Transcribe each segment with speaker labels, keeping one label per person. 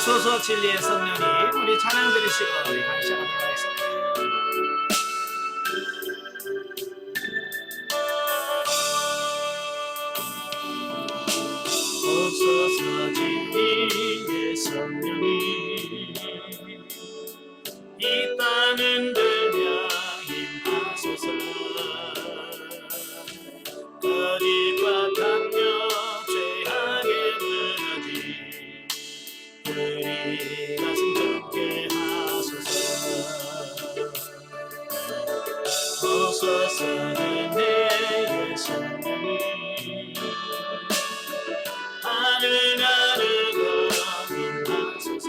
Speaker 1: 오소서 진리의 성령님, 우리 찬양 드리시고 우리 감시하도록 하겠습니다. 오소서 진리의 성령님, 이 땅은 들려 임하소서. 거짓과 탐욕 죄악에 무너진 우리 가슴 좁게 하소서. 오소서 은혜의 성령님, 하늘 나르고 임하소서.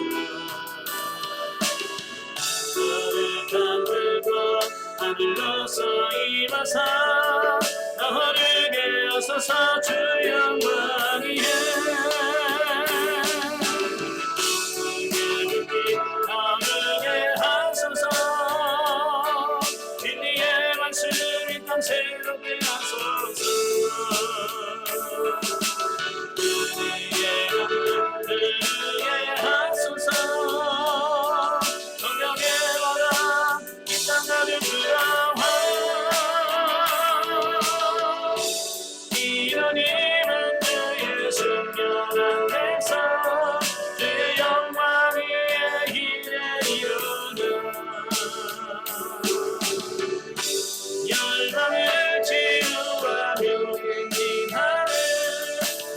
Speaker 1: 거룩한 불꽃 하늘로서 임하사 너를 깨우소서. 주 영광 위에 거룩해 하소서. 진리의 말씀이 땅 새롭게 하소서. 은혜의 하소서. 성령의 바람 이 땅 가득 불어와. 이런 힘은 주의 승려 안에서 주의 영광 위에 일에 이루는 열방을 지루와 명행진하는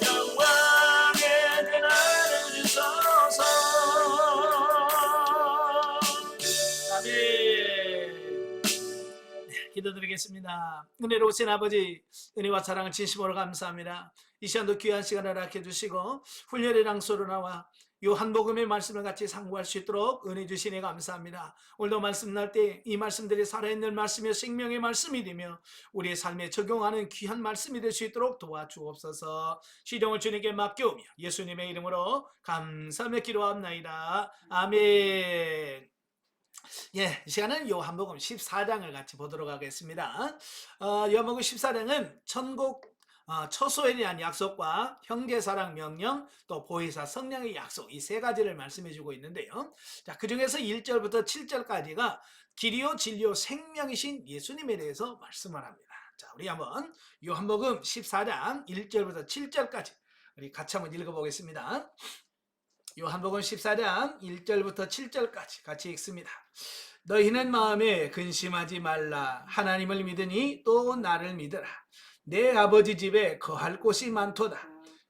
Speaker 1: 영광의 대나를 주소서. 아멘. 기도드리겠습니다. 은혜로우신 아버지, 은혜와 사랑을 진심으로 감사합니다. 이 시간도 귀한 시간을 허락해 주시고 훈련의 장소로 나와 요한복음의 말씀을 같이 상고할 수 있도록 은혜 주시니 감사합니다. 오늘도 말씀 날 때 이 말씀들이 살아있는 말씀이요 생명의 말씀이 되며 우리의 삶에 적용하는 귀한 말씀이 될 수 있도록 도와주옵소서. 시종을 주님께 맡겨오며 예수님의 이름으로 감사하며 기도합나이다. 아멘. 예, 이 시간은 요한복음 14장을 같이 보도록 하겠습니다. 요한복음 14장은 천국 처소에 대한 약속과 형제사랑 명령, 또 보혜사 성령의 약속, 이 세 가지를 말씀해 주고 있는데요. 자, 그 중에서 1절부터 7절까지가 길이요 진리요 생명이신 예수님에 대해서 말씀을 합니다. 자, 우리 한번 요한복음 14장 1절부터 7절까지 우리 같이 한번 읽어보겠습니다. 요한복음 14장 1절부터 7절까지 같이 읽습니다. 너희는 마음에 근심하지 말라. 하나님을 믿으니 또 나를 믿으라. 내 아버지 집에 거할 곳이 많도다.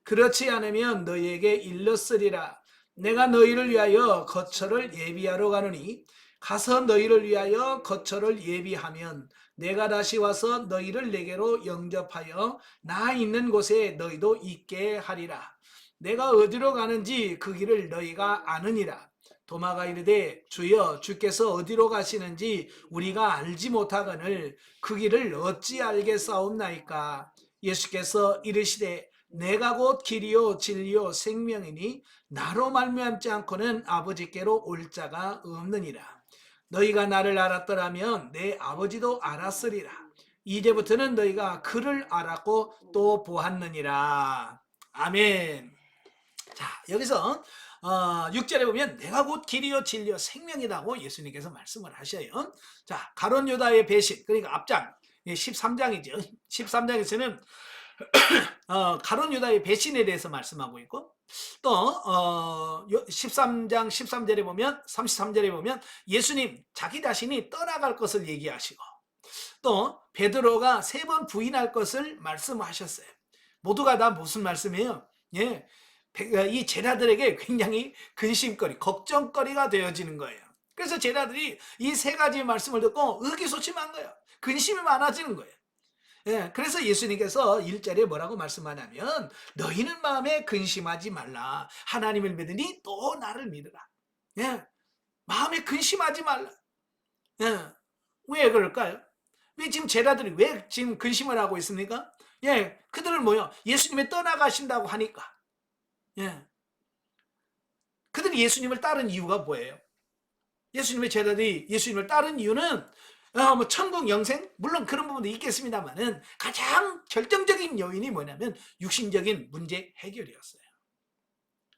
Speaker 1: 그렇지 않으면 너희에게 일렀으리라. 내가 너희를 위하여 거처를 예비하러 가노니 가서 너희를 위하여 거처를 예비하면 내가 다시 와서 너희를 내게로 영접하여 나 있는 곳에 너희도 있게 하리라. 내가 어디로 가는지 그 길을 너희가 아느니라. 도마가 이르되 주여 주께서 어디로 가시는지 우리가 알지 못하거늘 그 길을 어찌 알겠사옵나이까. 예수께서 이르시되 내가 곧 길이요 진리요 생명이니 나로 말미암지 않고는 아버지께로 올 자가 없느니라. 너희가 나를 알았더라면 내 아버지도 알았으리라. 이제부터는 너희가 그를 알았고 또 보았느니라. 아멘. 자, 여기서 6절에 보면 내가 곧 길이요 진리요 생명이라고 예수님께서 말씀을 하셔요. 자, 가룟 유다의 배신, 그러니까 앞장 13장이죠. 13장에서는 가룟 유다의 배신에 대해서 말씀하고 있고, 또 13장 13절에 보면 33절에 보면 예수님 자기 자신이 떠나갈 것을 얘기하시고, 또 베드로가 3번 부인할 것을 말씀하셨어요. 모두가 다 무슨 말씀이에요? 예, 이 제자들에게 굉장히 근심거리, 걱정거리가 되어지는 거예요. 그래서 제자들이 이 3가지 말씀을 듣고 의기소침한 거예요. 근심이 많아지는 거예요. 예, 그래서 예수님께서 1절에 뭐라고 말씀하냐면 너희는 마음에 근심하지 말라. 하나님을 믿으니 또 나를 믿으라. 예, 마음에 근심하지 말라. 예, 왜 그럴까요? 왜 지금 제자들이 왜 지금 근심을 하고 있습니까? 예, 그들은 뭐요? 예수님이 떠나가신다고 하니까. 예. 그들이 예수님을 따른 이유가 뭐예요? 예수님의 제자들이 예수님을 따른 이유는 뭐 천국 영생? 물론 그런 부분도 있겠습니다만은 가장 결정적인 요인이 뭐냐면 육신적인 문제 해결이었어요.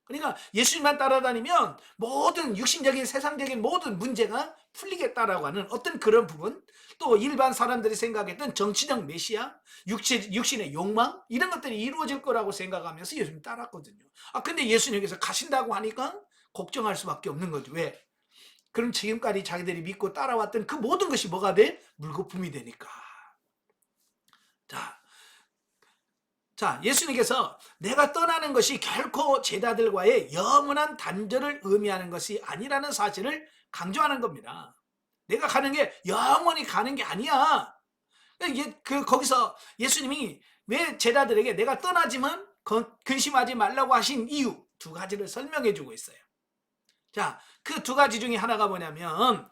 Speaker 1: 그러니까 예수님만 따라다니면 모든 육신적인 세상적인 모든 문제가 풀리겠다라고 하는 어떤 그런 부분, 또 일반 사람들이 생각했던 정치적 메시아, 육신의 욕망 이런 것들이 이루어질 거라고 생각하면서 예수님 따랐거든요. 근데 예수님께서 가신다고 하니까 걱정할 수밖에 없는 거죠. 왜? 그럼 지금까지 자기들이 믿고 따라왔던 그 모든 것이 뭐가 돼? 물거품이 되니까. 자, 예수님께서 내가 떠나는 것이 결코 제자들과의 영원한 단절을 의미하는 것이 아니라는 사실을 강조하는 겁니다. 내가 가는 게 영원히 가는 게 아니야. 거기서 예수님이 왜 제자들에게 내가 떠나지만 근심하지 말라고 하신 이유 두 가지를 설명해 주고 있어요. 자, 그 두 가지 중에 하나가 뭐냐면,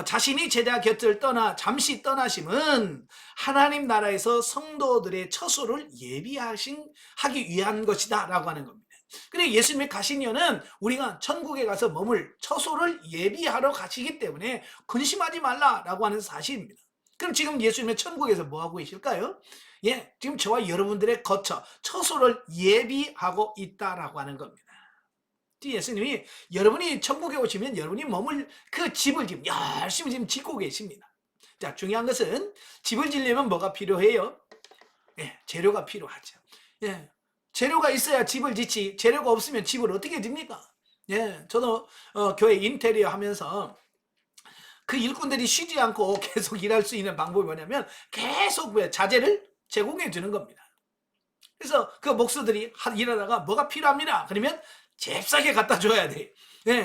Speaker 1: 자신이 제자 곁을 잠시 떠나심은 하나님 나라에서 성도들의 처소를 하기 위한 것이다 라고 하는 겁니다. 그래, 예수님이 가신 이유는 우리가 천국에 가서 머물 처소를 예비하러 가시기 때문에 근심하지 말라라고 하는 사실입니다. 그럼 지금 예수님의 천국에서 뭐 하고 계실까요? 지금 저와 여러분들의 처소를 예비하고 있다라고 하는 겁니다. 예수님이 여러분이 천국에 오시면 여러분이 머물 그 집을 지금 열심히 지금 짓고 계십니다. 자, 중요한 것은 집을 지려면 뭐가 필요해요? 재료가 필요하죠. 재료가 있어야 집을 짓지, 재료가 없으면 집을 어떻게 집니까? 저도 교회 인테리어 하면서 그 일꾼들이 쉬지 않고 계속 일할 수 있는 방법이 뭐냐면 계속 자재를 제공해 주는 겁니다. 그래서 그 목수들이 일하다가 뭐가 필요합니다. 그러면 잽싸게 갖다 줘야 돼.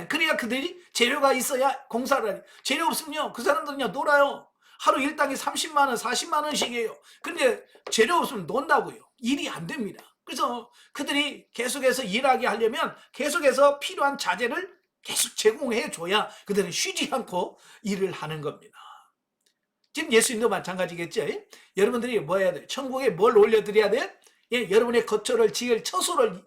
Speaker 1: 그래야 그들이 재료가 있어야 공사를 하니. 재료 없으면요, 그 사람들은요, 놀아요. 하루 일당이 30만 원, 40만 원씩이에요. 근데 재료 없으면 논다고요. 일이 안 됩니다. 그래서 그들이 계속해서 일하게 하려면 계속해서 필요한 자재를 계속 제공해 줘야 그들은 쉬지 않고 일을 하는 겁니다. 지금 예수님도 마찬가지겠죠. 여러분들이 뭐 해야 돼? 천국에 뭘 올려드려야 돼? 여러분의 거처를 지을 처소를,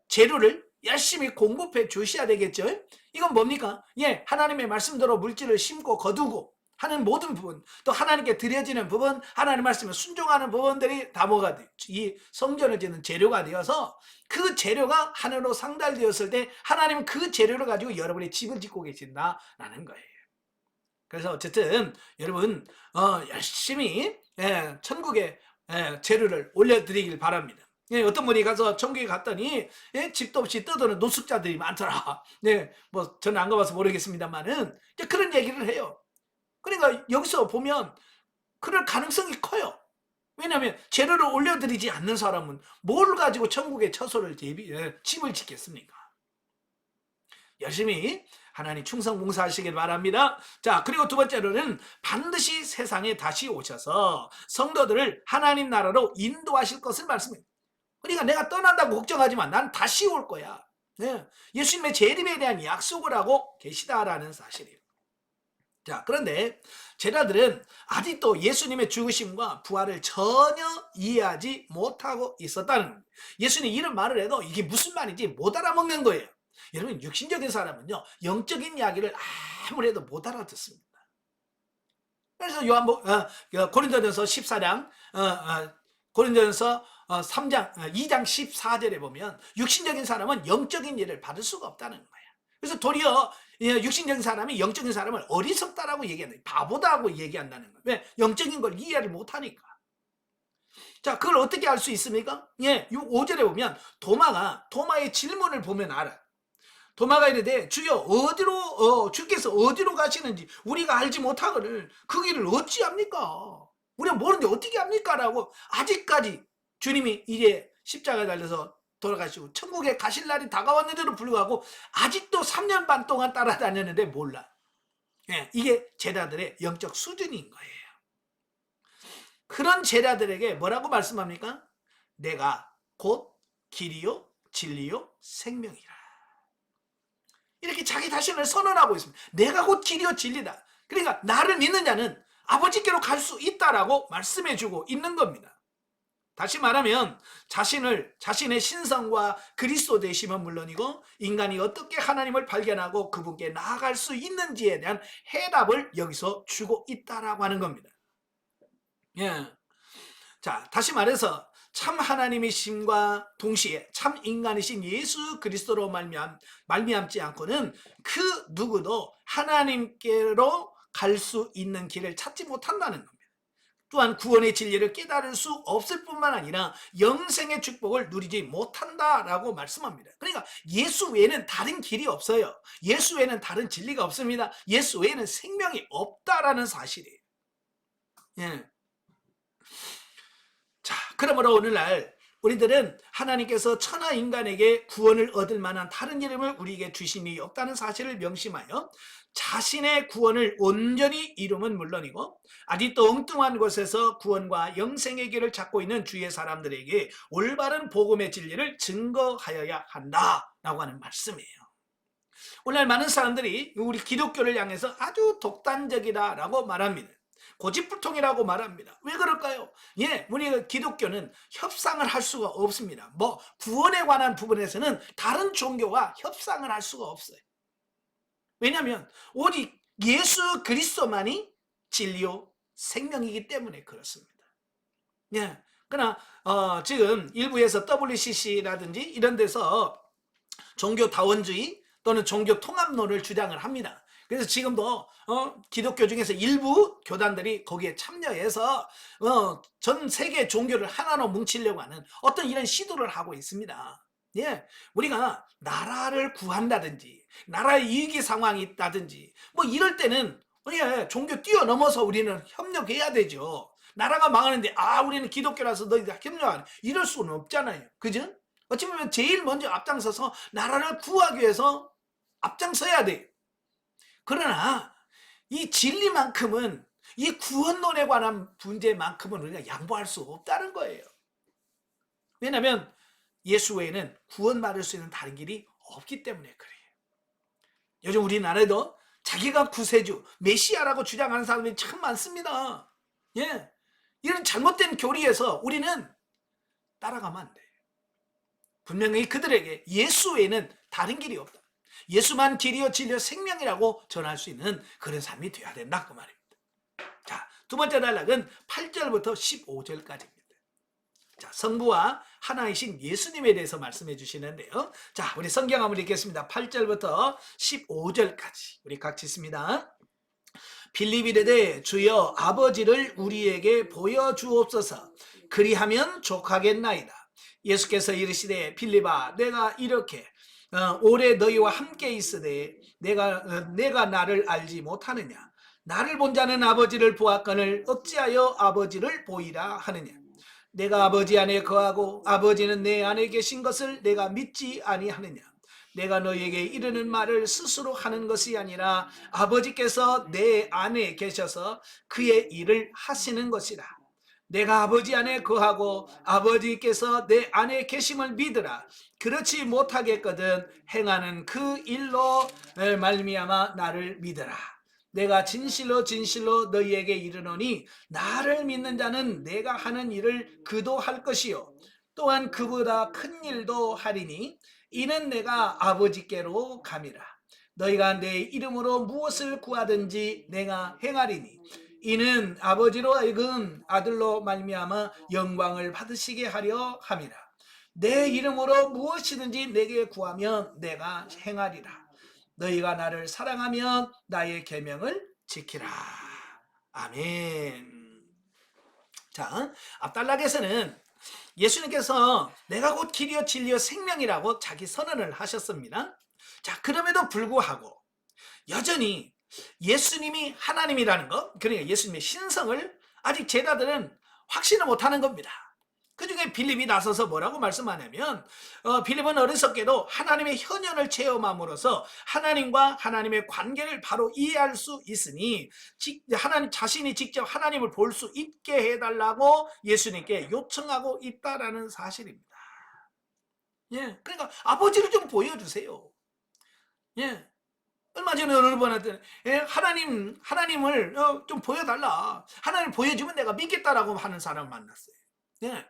Speaker 1: 재료를 열심히 공급해 주셔야 되겠죠. 이건 뭡니까? 하나님의 말씀대로 물질을 심고 거두고 하는 모든 부분, 또 하나님께 드려지는 부분, 하나님 말씀에 순종하는 부분들이 다 뭐가 돼? 이 성전을 짓는 재료가 되어서 그 재료가 하늘로 상달되었을 때 하나님은 그 재료를 가지고 여러분의 집을 짓고 계신다라는 거예요. 그래서 어쨌든 여러분 열심히 천국에 재료를 올려드리길 바랍니다. 어떤 분이 가서 천국에 갔더니 집도 없이 떠도는 노숙자들이 많더라. 뭐 저는 안 가봐서 모르겠습니다만은 그런 얘기를 해요. 그러니까 여기서 보면 그럴 가능성이 커요. 왜냐하면 재료를 올려드리지 않는 사람은 뭘 가지고 천국의 처소를 집을 짓겠습니까? 열심히 하나님 충성 봉사하시길 바랍니다. 자, 그리고 두 번째로는 반드시 세상에 다시 오셔서 성도들을 하나님 나라로 인도하실 것을 말씀해요. 그러니까 내가 떠난다고 걱정하지 마. 난 다시 올 거야. 예수님의 재림에 대한 약속을 하고 계시다라는 사실이에요. 자, 그런데 제자들은 아직도 예수님의 죽으심과 부활을 전혀 이해하지 못하고 있었다는 겁니다. 예수님이 이런 말을 해도 이게 무슨 말인지 못 알아먹는 거예요. 여러분, 육신적인 사람은요, 영적인 이야기를 아무래도 못 알아듣습니다. 그래서 고린도전서 14장, 고린도전서 2장 14절에 보면 육신적인 사람은 영적인 일을 받을 수가 없다는 거예요. 그래서 도리어 육신적인 사람이 영적인 사람을 어리석다라고 얘기한다. 바보다고 얘기한다는 거예요. 왜? 영적인 걸 이해를 못하니까. 자, 그걸 어떻게 알 수 있습니까? 5절에 보면 도마의 질문을 보면 알아요. 도마가 이르되 주여 주께서 어디로 가시는지 우리가 알지 못하거늘 그 길을 어찌합니까? 우리가 모르는데 어떻게 합니까? 라고 아직까지 주님이 이제 십자가에 달려서 돌아가시고 천국에 가실 날이 다가왔는데도 불구하고 아직도 3년 반 동안 따라다녔는데 몰라. 이게 제자들의 영적 수준인 거예요. 그런 제자들에게 뭐라고 말씀합니까? 내가 곧 길이요 진리요 생명이라. 이렇게 자기 자신을 선언하고 있습니다. 내가 곧 길이요 진리다. 그러니까 나를 믿는 자는 아버지께로 갈 수 있다라고 말씀해주고 있는 겁니다. 다시 말하면 자신의 신성과 그리스도 되심은 물론이고 인간이 어떻게 하나님을 발견하고 그분께 나아갈 수 있는지에 대한 해답을 여기서 주고 있다라고 하는 겁니다. 자, 다시 말해서 참 하나님이심과 동시에 참 인간이신 예수 그리스도로 말미암지 않고는 그 누구도 하나님께로 갈 수 있는 길을 찾지 못한다는 겁니다. 또한 구원의 진리를 깨달을 수 없을 뿐만 아니라 영생의 축복을 누리지 못한다라고 말씀합니다. 그러니까 예수 외에는 다른 길이 없어요. 예수 외에는 다른 진리가 없습니다. 예수 외에는 생명이 없다라는 사실이에요. 예. 자, 그러므로 오늘날 우리들은 하나님께서 천하 인간에게 구원을 얻을 만한 다른 이름을 우리에게 주심이 없다는 사실을 명심하여 자신의 구원을 온전히 이루면 물론이고 아직도 엉뚱한 곳에서 구원과 영생의 길을 찾고 있는 주의 사람들에게 올바른 복음의 진리를 증거하여야 한다라고 하는 말씀이에요. 오늘 많은 사람들이 우리 기독교를 향해서 아주 독단적이다라고 말합니다. 고집불통이라고 말합니다. 왜 그럴까요? 예, 우리 기독교는 협상을 할 수가 없습니다. 구원에 관한 부분에서는 다른 종교와 협상을 할 수가 없어요. 왜냐하면 오직 예수 그리스도만이 진리요 생명이기 때문에 그렇습니다. 예, 그러나 지금 일부에서 WCC라든지 이런 데서 종교다원주의 또는 종교통합론을 주장을 합니다. 그래서 지금도 기독교 중에서 일부 교단들이 거기에 참여해서 전 세계 종교를 하나로 뭉치려고 하는 어떤 이런 시도를 하고 있습니다. 예, 우리가 나라를 구한다든지 나라의 위기 상황이 있다든지 이럴 때는 예, 종교 뛰어넘어서 우리는 협력해야 되죠. 나라가 망하는데 우리는 기독교라서 너희들 협력하는 이럴 수는 없잖아요. 그죠? 어찌 보면 제일 먼저 앞장서서 나라를 구하기 위해서 앞장서야 돼요. 그러나 이 진리만큼은 이 구원론에 관한 문제만큼은 우리가 양보할 수 없다는 거예요. 왜냐하면 예수 외에는 구원받을 수 있는 다른 길이 없기 때문에 그래요. 요즘 우리나라에도 자기가 구세주, 메시아라고 주장하는 사람들이 참 많습니다. 예, 이런 잘못된 교리에서 우리는 따라가면 안 돼요. 분명히 그들에게 예수 외에는 다른 길이 없다. 예수만 길이요 진리요 생명이라고 전할 수 있는 그런 삶이 되어야 된다 그 말입니다. 자, 두 번째 단락은 8절부터 15절까지입니다. 자, 성부와 하나이신 예수님에 대해서 말씀해 주시는데요. 자, 우리 성경 한번 읽겠습니다. 8절부터 15절까지 우리 같이 읽습니다. 빌립이 이르되 주여 아버지를 우리에게 보여주옵소서. 그리하면 족하겠나이다. 예수께서 이르시되 빌립아 내가 이렇게 오래 너희와 함께 있으되 내가 나를 알지 못하느냐. 나를 본 자는 아버지를 보았거늘 어찌하여 아버지를 보이라 하느냐. 내가 아버지 안에 거하고 아버지는 내 안에 계신 것을 내가 믿지 아니하느냐. 내가 너희에게 이르는 말을 스스로 하는 것이 아니라 아버지께서 내 안에 계셔서 그의 일을 하시는 것이라. 내가 아버지 안에 거하고 아버지께서 내 안에 계심을 믿으라. 그렇지 못하겠거든 행하는 그 일로 말미암아 나를 믿으라. 내가 진실로 진실로 너희에게 이르노니 나를 믿는 자는 내가 하는 일을 그도 할 것이요 또한 그보다 큰 일도 하리니 이는 내가 아버지께로 감이라. 너희가 내 이름으로 무엇을 구하든지 내가 행하리니 이는 아버지로 하여금 아들로 말미암아 영광을 받으시게 하려 함이라. 내 이름으로 무엇이든지 내게 구하면 내가 행하리라. 너희가 나를 사랑하면 나의 계명을 지키라. 아멘. 자, 앞단락에서는 예수님께서 내가 곧 길이요 진리요 생명이라고 자기 선언을 하셨습니다. 자, 그럼에도 불구하고 여전히 예수님이 하나님이라는 것, 그러니까 예수님의 신성을 아직 제자들은 확신을 못하는 겁니다. 그 중에 빌립이 나서서 뭐라고 말씀하냐면 빌립은 어리석게도 하나님의 현현을 체험함으로써 하나님과 하나님의 관계를 바로 이해할 수 있으니 하나님 자신이 직접 하나님을 볼 수 있게 해달라고 예수님께 요청하고 있다라는 사실입니다. 예, 그러니까 아버지를 좀 보여주세요. 예, 얼마 전에 어느 분한테 하나님을 좀 보여달라. 하나님 보여주면 내가 믿겠다라고 하는 사람을 만났어요. 예,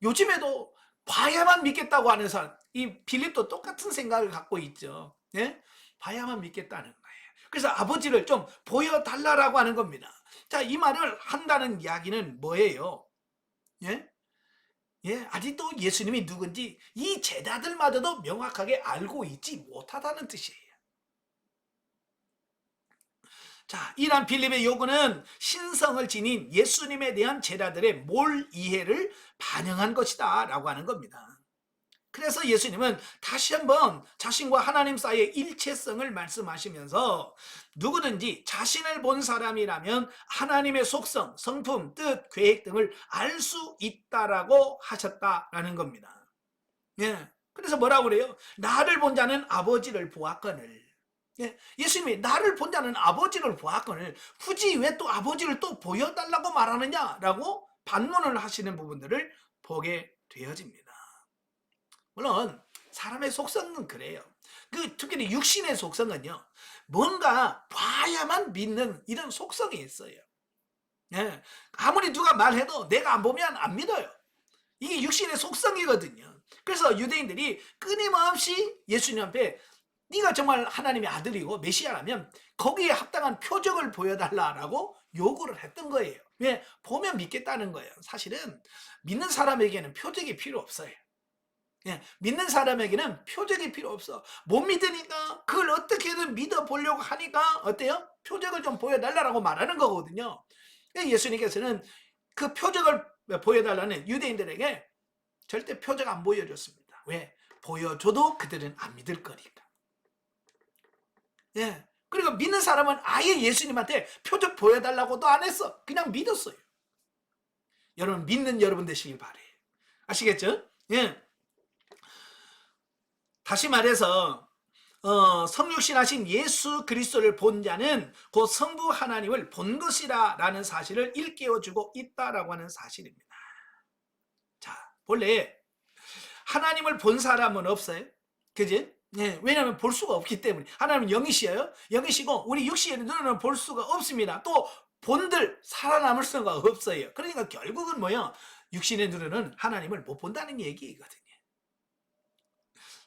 Speaker 1: 요즘에도 봐야만 믿겠다고 하는 사람, 이 빌립도 똑같은 생각을 갖고 있죠. 예, 봐야만 믿겠다는 거예요. 그래서 아버지를 좀 보여달라라고 하는 겁니다. 자, 이 말을 한다는 이야기는 뭐예요? 예, 아직도 예수님이 누군지 이 제자들마저도 명확하게 알고 있지 못하다는 뜻이에요. 자, 이러한 빌립의 요구는 신성을 지닌 예수님에 대한 제자들의 몰 이해를 반영한 것이다 라고 하는 겁니다. 그래서 예수님은 다시 한번 자신과 하나님 사이의 일체성을 말씀하시면서 누구든지 자신을 본 사람이라면 하나님의 속성, 성품, 뜻, 계획 등을 알 수 있다라고 하셨다라는 겁니다. 그래서 뭐라고 그래요? 나를 본 자는 아버지를 보았거늘. 예수님이 나를 본 자는 아버지를 보았거늘 굳이 왜 또 아버지를 또 보여달라고 말하느냐라고 반문을 하시는 부분들을 보게 되어집니다. 물론 사람의 속성은 그래요. 특히 육신의 속성은요, 뭔가 봐야만 믿는 이런 속성이 있어요. 아무리 누가 말해도 내가 안 보면 안 믿어요. 이게 육신의 속성이거든요. 그래서 유대인들이 끊임없이 예수님 앞에 네가 정말 하나님의 아들이고 메시아라면 거기에 합당한 표적을 보여달라고 요구를 했던 거예요. 왜? 보면 믿겠다는 거예요. 사실은 믿는 사람에게는 표적이 필요 없어요. 믿는 사람에게는 표적이 필요 없어. 못 믿으니까 그걸 어떻게든 믿어보려고 하니까 어때요? 표적을 좀 보여달라고 말하는 거거든요. 예수님께서는 그 표적을 보여달라는 유대인들에게 절대 표적 안 보여줬습니다. 왜? 보여줘도 그들은 안 믿을 거니까. 그리고 믿는 사람은 아예 예수님한테 표적 보여달라고도 안 했어. 그냥 믿었어요. 여러분, 믿는 여러분 되시길 바래요. 아시겠죠? 다시 말해서 성육신하신 예수 그리스도를 본 자는 곧 성부 하나님을 본 것이라 라는 사실을 일깨워주고 있다라고 하는 사실입니다. 자, 본래 하나님을 본 사람은 없어요. 그지? 왜냐하면 볼 수가 없기 때문에. 하나님은 영이시여요. 영이시고 우리 육신의 눈으로는 볼 수가 없습니다. 또 본들 살아남을 수가 없어요. 그러니까 결국은 뭐야? 육신의 눈으로는 하나님을 못 본다는 얘기거든요.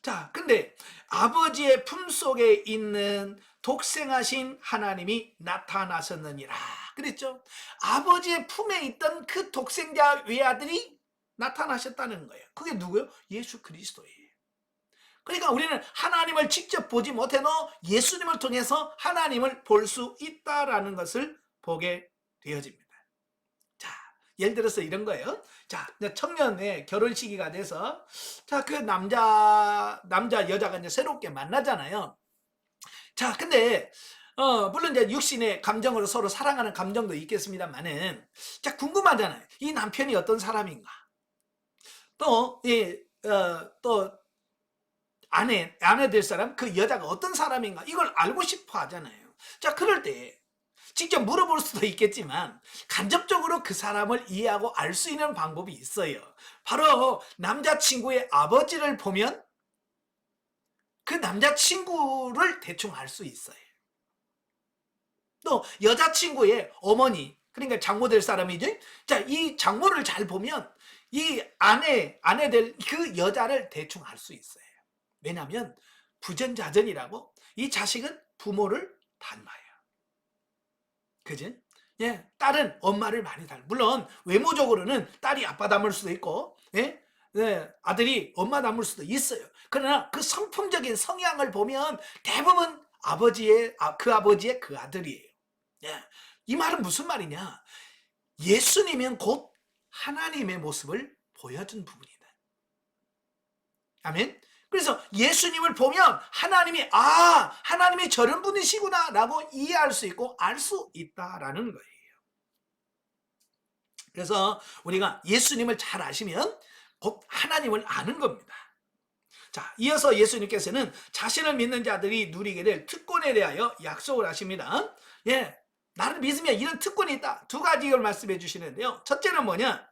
Speaker 1: 자, 근데 아버지의 품속에 있는 독생하신 하나님이 나타나셨느니라 그랬죠. 아버지의 품에 있던 그 독생자 외아들이 나타나셨다는 거예요. 그게 누구예요? 예수 그리스도예요. 그러니까 우리는 하나님을 직접 보지 못해도 예수님을 통해서 하나님을 볼 수 있다라는 것을 보게 되어집니다. 자, 예를 들어서 이런 거예요. 자, 청년의 결혼 시기가 돼서 자, 그 남자 여자가 이제 새롭게 만나잖아요. 자, 근데 물론 이제 육신의 감정으로 서로 사랑하는 감정도 있겠습니다만은 자, 궁금하잖아요. 이 남편이 어떤 사람인가? 또 아내 될 사람, 그 여자가 어떤 사람인가? 이걸 알고 싶어 하잖아요. 자, 그럴 때 직접 물어볼 수도 있겠지만 간접적으로 그 사람을 이해하고 알 수 있는 방법이 있어요. 바로 남자친구의 아버지를 보면 그 남자친구를 대충 알 수 있어요. 또 여자친구의 어머니, 그러니까 장모 될 사람이죠. 자, 이 장모를 잘 보면 이 아내 될 그 여자를 대충 알 수 있어요. 왜냐하면 부전자전이라고 이 자식은 부모를 닮아요. 그지? 딸은 엄마를 많이 닮아. 물론 외모적으로는 딸이 아빠 닮을 수도 있고 아들이 엄마 닮을 수도 있어요. 그러나 그 성품적인 성향을 보면 대부분 그 아버지의 그 아들이에요. 이 말은 무슨 말이냐? 예수님은 곧 하나님의 모습을 보여준 부분이다. 아멘. 그래서 예수님을 보면 하나님이 저런 분이시구나 라고 이해할 수 있고 알 수 있다라는 거예요. 그래서 우리가 예수님을 잘 아시면 곧 하나님을 아는 겁니다. 자, 이어서 예수님께서는 자신을 믿는 자들이 누리게 될 특권에 대하여 약속을 하십니다. 나를 믿으면 이런 특권이 있다. 두 가지를 말씀해 주시는데요. 첫째는 뭐냐?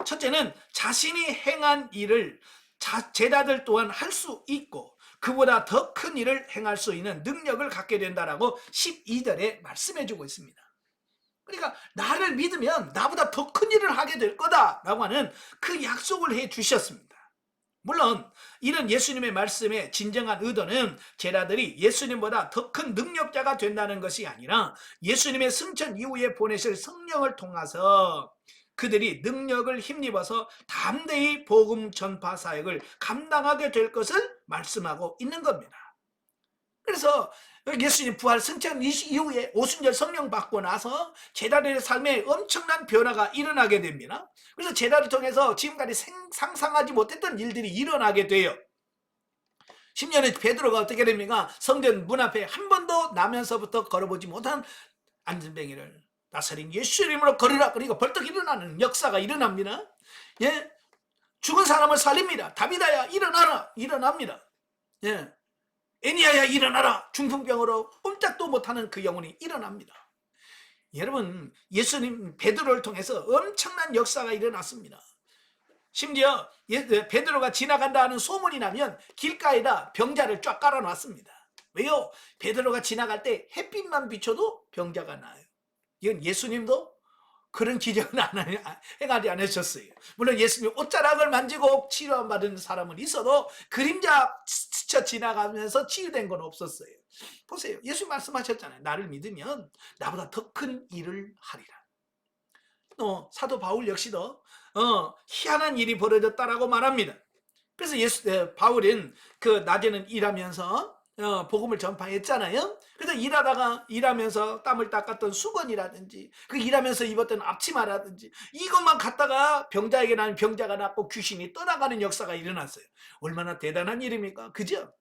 Speaker 1: 첫째는 자신이 행한 일을 제자들 또한 할 수 있고 그보다 더 큰 일을 행할 수 있는 능력을 갖게 된다라고 12절에 말씀해 주고 있습니다. 그러니까 나를 믿으면 나보다 더 큰 일을 하게 될 거다라고 하는 그 약속을 해 주셨습니다. 물론 이런 예수님의 말씀의 진정한 의도는 제자들이 예수님보다 더 큰 능력자가 된다는 것이 아니라 예수님의 승천 이후에 보내실 성령을 통해서 그들이 능력을 힘입어서 담대히 복음 전파 사역을 감당하게 될 것을 말씀하고 있는 겁니다. 그래서 예수님 부활 승천 이후에 오순절 성령 받고 나서 제자들의 삶에 엄청난 변화가 일어나게 됩니다. 그래서 제자를 통해서 지금까지 상상하지 못했던 일들이 일어나게 돼요. 10년의 베드로가 어떻게 됩니까? 성전 문 앞에 한 번도 나면서부터 걸어보지 못한 안전뱅이를 나사린 예수 이름으로 걸으라. 그러니까 벌떡 일어나는 역사가 일어납니다. 예, 죽은 사람을 살립니다. 다비다야 일어나라. 일어납니다. 예, 애니야야 일어나라. 중풍병으로 꼼짝도 못하는 그 영혼이 일어납니다. 여러분, 예수님 베드로를 통해서 엄청난 역사가 일어났습니다. 심지어 베드로가 지나간다 하는 소문이 나면 길가에다 병자를 쫙 깔아놨습니다. 왜요? 베드로가 지나갈 때 햇빛만 비춰도 병자가 나요. 이건 예수님도 그런 기적은 행하지 않으셨어요. 물론 예수님 옷자락을 만지고 치료받은 사람은 있어도 그림자 스쳐 지나가면서 치유된 건 없었어요. 보세요. 예수님 말씀하셨잖아요. 나를 믿으면 나보다 더 큰 일을 하리라. 사도 바울 역시도 희한한 일이 벌어졌다라고 말합니다. 그래서 바울은 그 낮에는 일하면서 복음을 전파했잖아요. 그래서 일하면서 땀을 닦았던 수건이라든지 그 일하면서 입었던 앞치마라든지 이것만 갖다가 병자에게 나는 병자가 낫고 귀신이 떠나가는 역사가 일어났어요. 얼마나 대단한 일입니까? 그죠?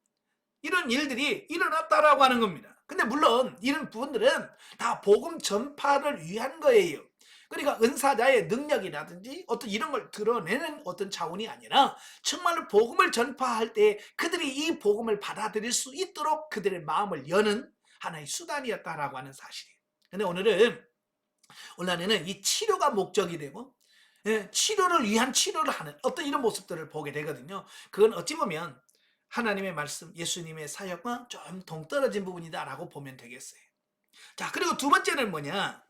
Speaker 1: 이런 일들이 일어났다라고 하는 겁니다. 근데 물론 이런 부분들은 다 복음 전파를 위한 거예요. 그러니까 은사자의 능력이라든지 어떤 이런 걸 드러내는 어떤 차원이 아니라 정말로 복음을 전파할 때 그들이 이 복음을 받아들일 수 있도록 그들의 마음을 여는 하나의 수단이었다라고 하는 사실이에요. 근데 오늘날에는 이 치료가 목적이 되고 치료를 위한 치료를 하는 어떤 이런 모습들을 보게 되거든요. 그건 어찌 보면 하나님의 말씀, 예수님의 사역과 좀 동떨어진 부분이다라고 보면 되겠어요. 자, 그리고 두 번째는 뭐냐?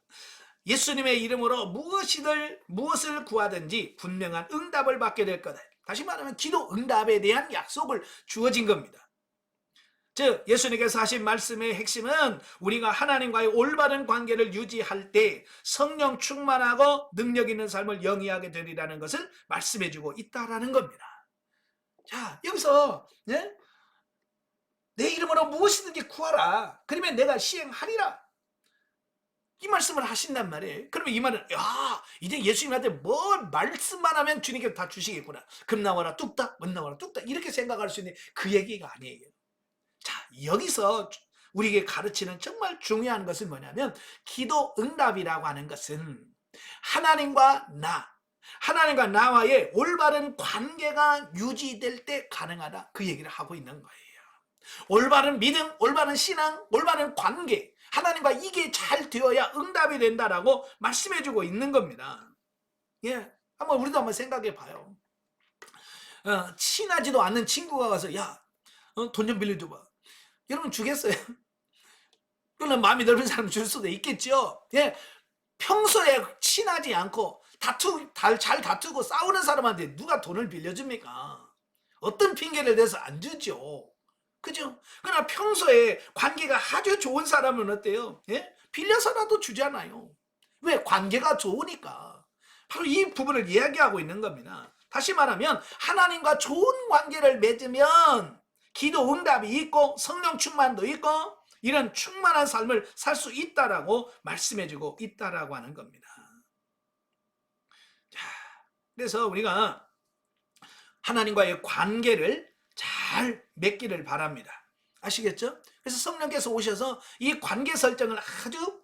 Speaker 1: 예수님의 이름으로 무엇을 구하든지 분명한 응답을 받게 될 거다. 다시 말하면 기도 응답에 대한 약속을 주어진 겁니다. 즉 예수님께서 하신 말씀의 핵심은 우리가 하나님과의 올바른 관계를 유지할 때 성령 충만하고 능력 있는 삶을 영위하게 되리라는 것을 말씀해주고 있다라는 겁니다. 자, 여기서 내 이름으로 무엇이든지 구하라. 그러면 내가 시행하리라. 이 말씀을 하신단 말이에요. 그러면 이 말은 이제 예수님한테 뭘 말씀만 하면 주님께서 다 주시겠구나. 금 나와라 뚝딱, 은 나와라 뚝딱 이렇게 생각할 수 있는 그 얘기가 아니에요. 자, 여기서 우리에게 가르치는 정말 중요한 것은 뭐냐면 기도 응답이라고 하는 것은 하나님과 나와의 올바른 관계가 유지될 때 가능하다. 그 얘기를 하고 있는 거예요. 올바른 믿음, 올바른 신앙, 올바른 관계, 하나님과 이게 잘 되어야 응답이 된다라고 말씀해주고 있는 겁니다. 예, 우리도 한번 생각해 봐요. 친하지도 않는 친구가 와서 돈 좀 빌려줘봐. 여러분 주겠어요? 물론 마음이 넓은 사람 줄 수도 있겠죠. 예, 평소에 친하지 않고 잘 다투고 싸우는 사람한테 누가 돈을 빌려줍니까? 어떤 핑계를 대서 안 주죠. 그죠? 그러나 평소에 관계가 아주 좋은 사람은 어때요? 예? 빌려서라도 주잖아요. 왜? 관계가 좋으니까. 바로 이 부분을 이야기하고 있는 겁니다. 다시 말하면 하나님과 좋은 관계를 맺으면 기도 응답이 있고 성령 충만도 있고 이런 충만한 삶을 살 수 있다라고 말씀해주고 있다라고 하는 겁니다. 자, 그래서 우리가 하나님과의 관계를 잘 맺기를 바랍니다. 아시겠죠? 그래서 성령께서 오셔서 이 관계 설정을 아주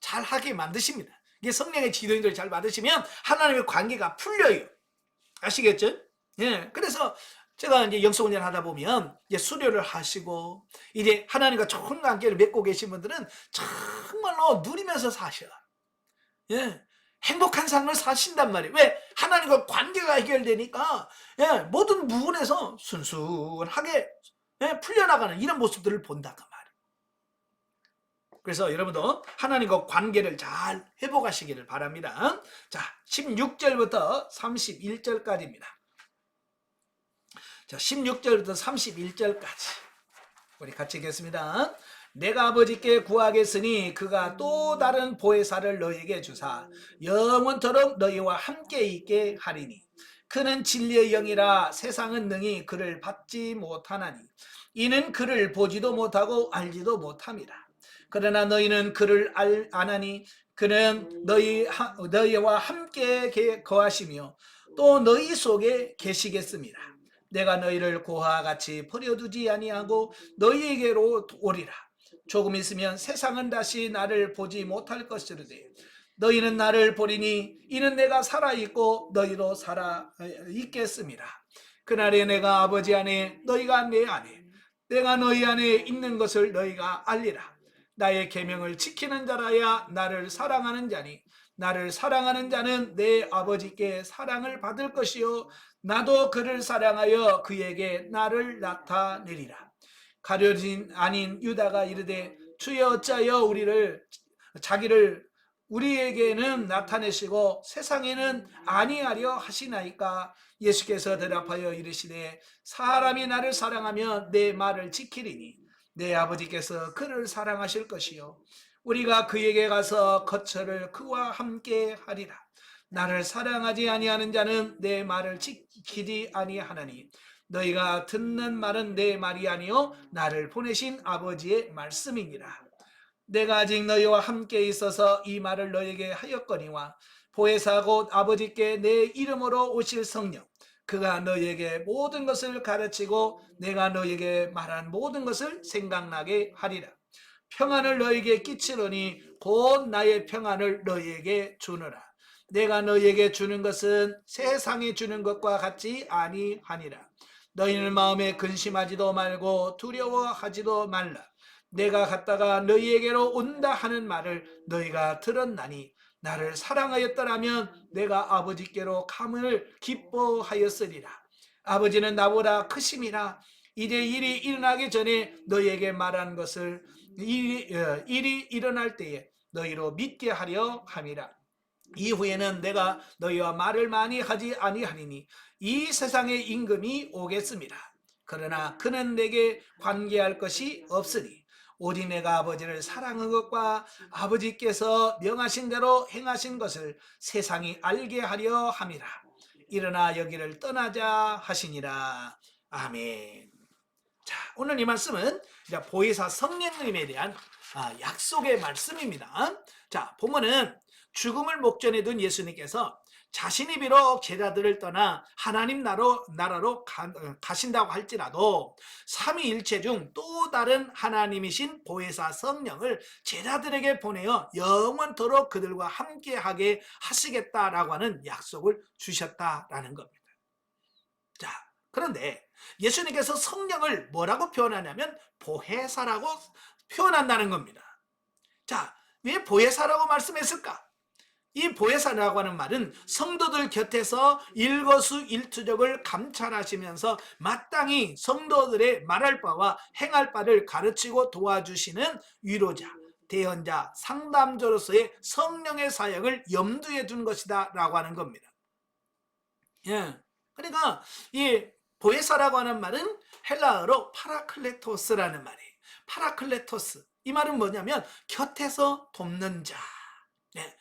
Speaker 1: 잘 하게 만드십니다. 이게 성령의 지도인들을 잘 받으시면 하나님의 관계가 풀려요. 아시겠죠? 예. 그래서 제가 이제 영성훈련 하다 보면 이제 수료를 하시고 이제 하나님과 좋은 관계를 맺고 계신 분들은 정말로 누리면서 사셔. 예. 행복한 삶을 사신단 말이에요. 왜? 하나님과 관계가 해결되니까 모든 부분에서 순순하게 풀려나가는 이런 모습들을 본다고 말이에요. 그래서 여러분도 하나님과 관계를 잘 회복하시기를 바랍니다. 자, 16절부터 31절까지입니다. 자, 16절부터 31절까지 우리 같이 읽겠습니다. 내가 아버지께 구하겠으니 그가 또 다른 보혜사를 너희에게 주사 영원토록 너희와 함께 있게 하리니 그는 진리의 영이라 세상은 능히 그를 받지 못하나니 이는 그를 보지도 못하고 알지도 못함이라. 그러나 너희는 그를 아나니 그는 너희와 함께 거하시며 또 너희 속에 계시겠습니다. 내가 너희를 고아와 같이 버려두지 아니하고 너희에게로 오리라. 조금 있으면 세상은 다시 나를 보지 못할 것이로되 너희는 나를 보리니 이는 내가 살아있고 너희도 살아있겠습니다. 그날에 내가 아버지 안에 너희가 내 안에 내가 너희 안에 있는 것을 너희가 알리라. 나의 계명을 지키는 자라야 나를 사랑하는 자니 나를 사랑하는 자는 내 아버지께 사랑을 받을 것이요 나도 그를 사랑하여 그에게 나를 나타내리라. 가룟 아닌 유다가 이르되 주여 어찌하여 자기를 우리에게는 나타내시고 세상에는 아니하려 하시나이까. 예수께서 대답하여 이르시되 사람이 나를 사랑하면 내 말을 지키리니 내 아버지께서 그를 사랑하실 것이요 우리가 그에게 가서 거처를 그와 함께 하리라. 나를 사랑하지 아니하는 자는 내 말을 지키지 아니하나니 너희가 듣는 말은 내 말이 아니요 나를 보내신 아버지의 말씀이니라. 내가 아직 너희와 함께 있어서 이 말을 너희에게 하였거니와 보혜사 곧 아버지께 내 이름으로 오실 성령 그가 너희에게 모든 것을 가르치고 내가 너희에게 말한 모든 것을 생각나게 하리라. 평안을 너희에게 끼치노니 곧 나의 평안을 너희에게 주노라. 내가 너희에게 주는 것은 세상이 주는 것과 같지 아니하니라. 너희는 마음에 근심하지도 말고 두려워하지도 말라. 내가 갔다가 너희에게로 온다 하는 말을 너희가 들었나니 나를 사랑하였더라면 내가 아버지께로 감을 기뻐하였으리라. 아버지는 나보다 크심이라. 이제 일이 일어나기 전에 너희에게 말한 것을 일이 일어날 때에 너희로 믿게 하려 함이라. 이후에는 내가 너희와 말을 많이 하지 아니하리니 이 세상의 임금이 오겠습니다. 그러나 그는 내게 관계할 것이 없으니 오직 내가 아버지를 사랑한 것과 아버지께서 명하신 대로 행하신 것을 세상이 알게 하려 함이라. 일어나 여기를 떠나자 하시니라. 아멘. 자, 오늘 이 말씀은 보혜사 성령님에 대한 약속의 말씀입니다. 자, 보면은 죽음을 목전에 둔 예수님께서 자신이 비록 제자들을 떠나 하나님 나라로 가신다고 할지라도 삼위일체 중 또 다른 하나님이신 보혜사 성령을 제자들에게 보내어 영원토록 그들과 함께하게 하시겠다라고 하는 약속을 주셨다라는 겁니다. 자, 그런데 예수님께서 성령을 뭐라고 표현하냐면 보혜사라고 표현한다는 겁니다. 자, 왜 보혜사라고 말씀했을까? 이 보혜사라고 하는 말은 성도들 곁에서 일거수일투족을 감찰하시면서 마땅히 성도들의 말할 바와 행할 바를 가르치고 도와주시는 위로자, 대언자, 상담자로서의 성령의 사역을 염두에 둔 것이다 라고 하는 겁니다. 예. 그러니까 이 보혜사라고 하는 말은 헬라어로 파라클레토스라는 말이에요. 파라클레토스. 이 말은 뭐냐면 곁에서 돕는 자. 예.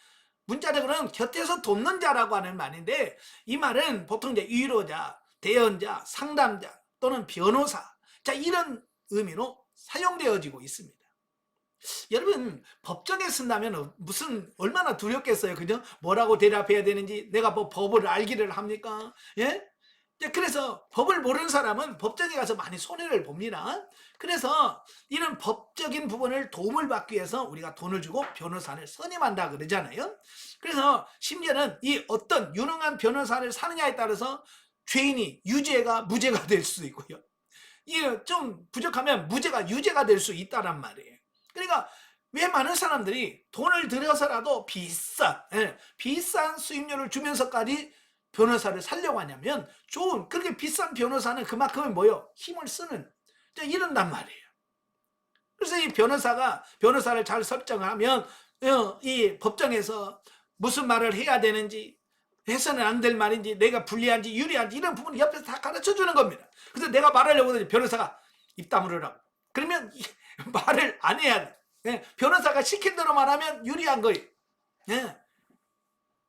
Speaker 1: 문자적으로는 곁에서 돕는 자라고 하는 말인데 이 말은 보통 이제 위로자, 대언자, 상담자 또는 변호사 자 이런 의미로 사용되어지고 있습니다. 여러분 법정에 쓴다면 무슨 얼마나 두렵겠어요, 그죠? 뭐라고 대답해야 되는지 내가 뭐 법을 알기를 합니까? 예? 그래서 법을 모르는 사람은 법정에 가서 많이 손해를 봅니다. 그래서 이런 법적인 부분을 도움을 받기 위해서 우리가 돈을 주고 변호사를 선임한다 그러잖아요. 그래서 심지어는 이 어떤 유능한 변호사를 사느냐에 따라서 죄인이 유죄가 무죄가 될 수 있고요. 이게 좀 부족하면 무죄가 유죄가 될 수 있다란 말이에요. 그러니까 왜 많은 사람들이 돈을 들여서라도 비싼 수임료를 주면서까지 변호사를 살려고 하냐면 좋은 그렇게 비싼 변호사는 그만큼은 뭐요? 힘을 쓰는 이런단 말이에요. 그래서 이 변호사를 잘 설정하면 이 법정에서 무슨 말을 해야 되는지 해서는 안 될 말인지 내가 불리한지 유리한지 이런 부분을 옆에서 다 가르쳐 주는 겁니다. 그래서 내가 말하려고 하더니 변호사가 입 다물으라고 그러면 말을 안 해야 돼. 예, 변호사가 시킨 대로만 하면 유리한 거예요. 예.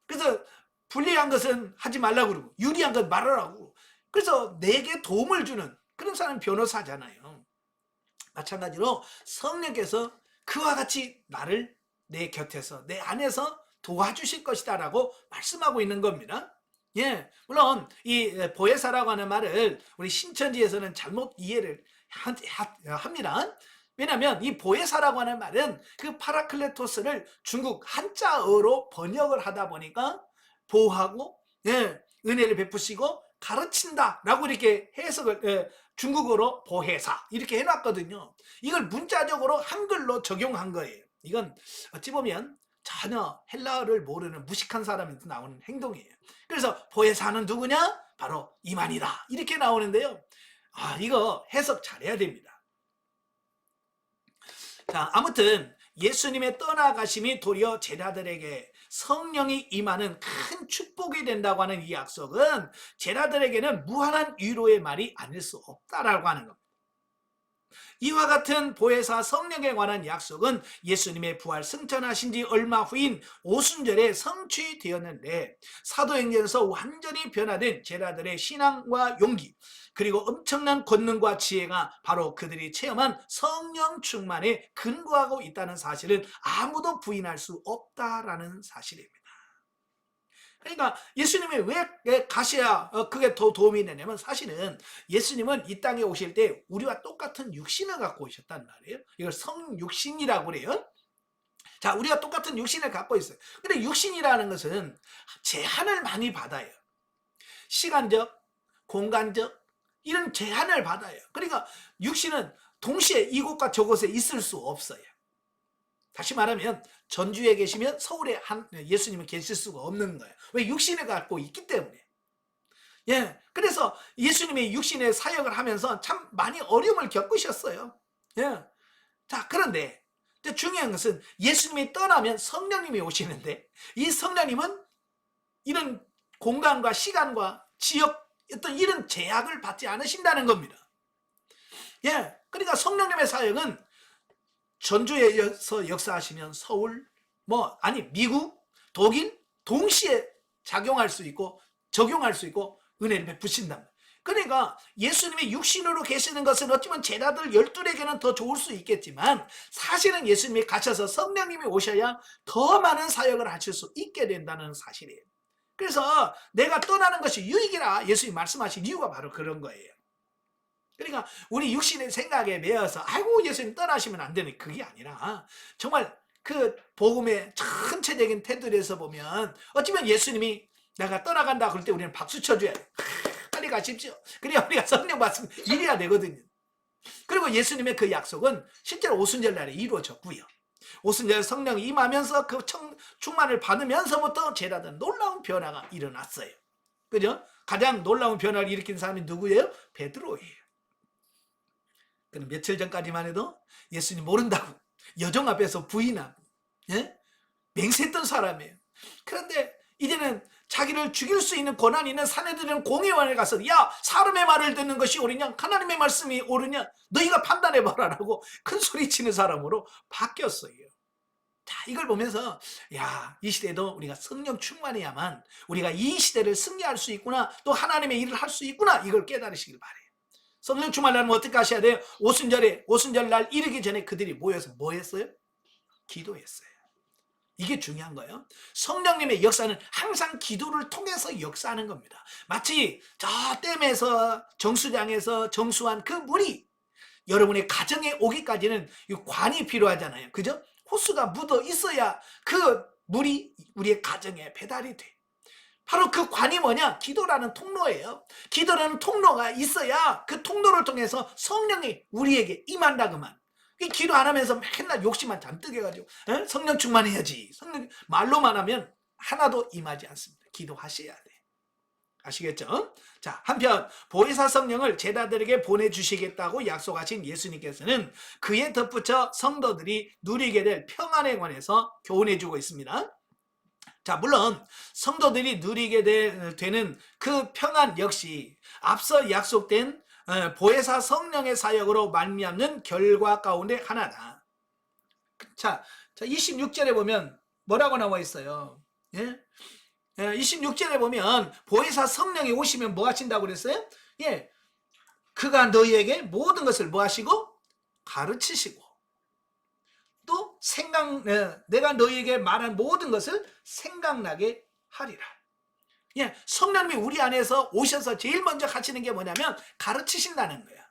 Speaker 1: 그래서 불리한 것은 하지 말라고 그러고 유리한 건 말하라고. 그래서 내게 도움을 주는 그런 사람은 변호사잖아요. 마찬가지로 성령께서 그와 같이 나를 내 곁에서 내 안에서 도와주실 것이다 라고 말씀하고 있는 겁니다. 예, 물론 이 보혜사라고 하는 말을 우리 신천지에서는 잘못 이해를 합니다. 왜냐하면 이 보혜사라고 하는 말은 그 파라클레토스를 중국 한자어로 번역을 하다 보니까 보호하고, 예, 은혜를 베푸시고 가르친다 라고 이렇게 해석을, 중국어로 보혜사 이렇게 해놨거든요. 이걸 문자적으로 한글로 적용한 거예요. 이건 어찌 보면 전혀 헬라어를 모르는 무식한 사람한테 나오는 행동이에요. 그래서 보혜사는 누구냐? 바로 이만이다 이렇게 나오는데요. 이거 해석 잘해야 됩니다. 자, 아무튼 예수님의 떠나가심이 도리어 제자들에게 성령이 임하는 큰 축복이 된다고 하는 이 약속은 제자들에게는 무한한 위로의 말이 아닐 수 없다라고 하는 겁니다. 이와 같은 보혜사 성령에 관한 약속은 예수님의 부활 승천하신 지 얼마 후인 오순절에 성취되었는데 사도행전에서 완전히 변화된 제자들의 신앙과 용기 그리고 엄청난 권능과 지혜가 바로 그들이 체험한 성령 충만에 근거하고 있다는 사실을 아무도 부인할 수 없다라는 사실입니다. 그러니까 예수님이 왜 가셔야 그게 더 도움이 되냐면 사실은 예수님은 이 땅에 오실 때 우리와 똑같은 육신을 갖고 오셨단 말이에요. 이걸 성육신이라고 그래요. 자, 우리가 똑같은 육신을 갖고 있어요. 근데 육신이라는 것은 제한을 많이 받아요. 시간적, 공간적 이런 제한을 받아요. 그러니까 육신은 동시에 이곳과 저곳에 있을 수 없어요. 다시 말하면 전주에 계시면 서울에 예수님은 계실 수가 없는 거예요. 왜? 육신을 갖고 있기 때문에. 예, 그래서 예수님이 육신의 사역을 하면서 참 많이 어려움을 겪으셨어요. 예. 자, 그런데 중요한 것은 예수님이 떠나면 성령님이 오시는데 이 성령님은 이런 공간과 시간과 지역 어떤 이런 제약을 받지 않으신다는 겁니다. 예, 그러니까 성령님의 사역은 전주에서 역사하시면 서울, 미국, 독일 동시에 작용할 수 있고 적용할 수 있고 은혜를 베푸신다. 그러니까 예수님이 육신으로 계시는 것은 어쩌면 제자들 12에게는 더 좋을 수 있겠지만 사실은 예수님이 가셔서 성령님이 오셔야 더 많은 사역을 하실 수 있게 된다는 사실이에요. 그래서 내가 떠나는 것이 유익이라 예수님이 말씀하신 이유가 바로 그런 거예요. 그러니까 우리 육신의 생각에 매여서 아이고 예수님 떠나시면 안 되는 그게 아니라 정말 그 복음의 전체적인 테두리에서 보면 어쩌면 예수님이 내가 떠나간다 그럴 때 우리는 박수 쳐줘야 돼. 빨리 가십시오. 그래야 우리가 성령 받으면 이래야 되거든요. 그리고 예수님의 그 약속은 실제로 오순절 날에 이루어졌고요. 오순절 성령이 임하면서 그 충만을 받으면서부터 제자들은 놀라운 변화가 일어났어요. 그죠? 가장 놀라운 변화를 일으킨 사람이 누구예요? 베드로예요. 그는 며칠 전까지만 해도 예수님 모른다고 여종 앞에서 부인하고, 예? 맹세했던 사람이에요. 그런데 이제는 자기를 죽일 수 있는 권한이 있는 사내들은 공회원에 가서 야, 사람의 말을 듣는 것이 옳으냐 하나님의 말씀이 옳으냐 너희가 판단해봐라라고 큰 소리치는 사람으로 바뀌었어요. 자, 이걸 보면서 야, 이 시대도 우리가 성령 충만해야만 우리가 이 시대를 승리할 수 있구나, 또 하나님의 일을 할 수 있구나, 이걸 깨달으시길 바래요. 성령 충만하려면 어떻게 하셔야 돼요? 오순절 날 이르기 전에 그들이 모여서 뭐 했어요? 기도했어요. 이게 중요한 거예요. 성령님의 역사는 항상 기도를 통해서 역사하는 겁니다. 마치 저 댐에서 정수장에서 정수한 그 물이 여러분의 가정에 오기까지는 관이 필요하잖아요. 그죠? 호수가 묻어 있어야 그 물이 우리의 가정에 배달이 돼. 바로 그 관이 뭐냐? 기도라는 통로예요. 기도라는 통로가 있어야 그 통로를 통해서 성령이 우리에게 임한다 그만. 기도 안 하면서 맨날 욕심만 잔뜩 해가지고 성령 충만해야지. 성령 말로만 하면 하나도 임하지 않습니다. 기도하셔야 돼. 아시겠죠? 자, 한편 보혜사 성령을 제자들에게 보내주시겠다고 약속하신 예수님께서는 그에 덧붙여 성도들이 누리게 될 평안에 관해서 교훈해주고 있습니다. 자, 물론 성도들이 누리게 되는 그 평안 역시 앞서 약속된 보혜사 성령의 사역으로 말미암는 결과 가운데 하나다. 자, 26절에 보면 뭐라고 나와 있어요? 예? 26절에 보면 보혜사 성령이 오시면 뭐 하신다고 그랬어요? 예, 그가 너희에게 모든 것을 뭐 하시고? 가르치시고 또 내가 너희에게 말한 모든 것을 생각나게 하리라. 예, 성령님이 우리 안에서 오셔서 제일 먼저 하시는 게 뭐냐면 가르치신다는 거야.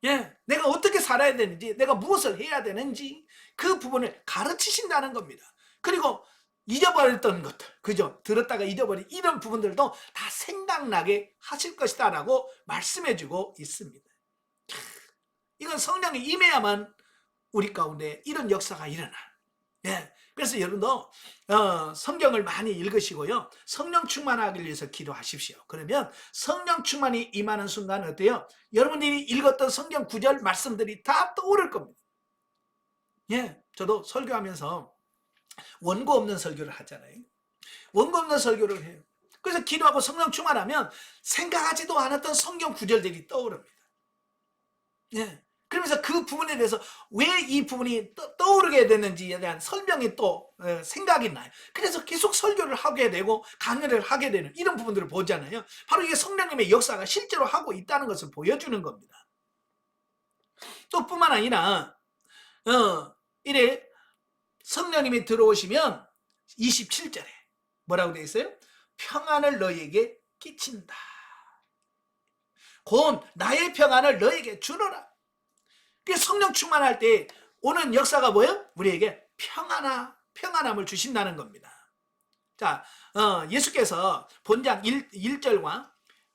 Speaker 1: 예, 내가 어떻게 살아야 되는지, 내가 무엇을 해야 되는지 그 부분을 가르치신다는 겁니다. 그리고 잊어버렸던 것들, 그죠? 들었다가 잊어버린 이런 부분들도 다 생각나게 하실 것이다 라고 말씀해주고 있습니다. 이건 성령이 임해야만 우리 가운데 이런 역사가 일어나. 예, 그래서 여러분도 성경을 많이 읽으시고요, 성령 충만하기 위해서 기도하십시오. 그러면 성령 충만이 임하는 순간 어때요? 여러분들이 읽었던 성경 구절 말씀들이 다 떠오를 겁니다. 예, 저도 설교하면서 원고 없는 설교를 하잖아요. 원고 없는 설교를 해요. 그래서 기도하고 성령 충만하면 생각하지도 않았던 성경 구절들이 떠오릅니다. 예, 그러면서 그 부분에 대해서 왜 이 부분이 떠오르게 됐는지에 대한 설명이 또 생각이 나요. 그래서 계속 설교를 하게 되고 강연을 하게 되는 이런 부분들을 보잖아요. 바로 이게 성령님의 역사가 실제로 하고 있다는 것을 보여주는 겁니다. 또 뿐만 아니라 이래 성령님이 들어오시면 27절에 뭐라고 되어 있어요? 평안을 너희에게 끼친다. 곧 나의 평안을 너희에게 주노라. 성령 충만할 때 오는 역사가 뭐예요? 우리에게 평안함을 주신다는 겁니다. 자, 예수께서 본장 1절과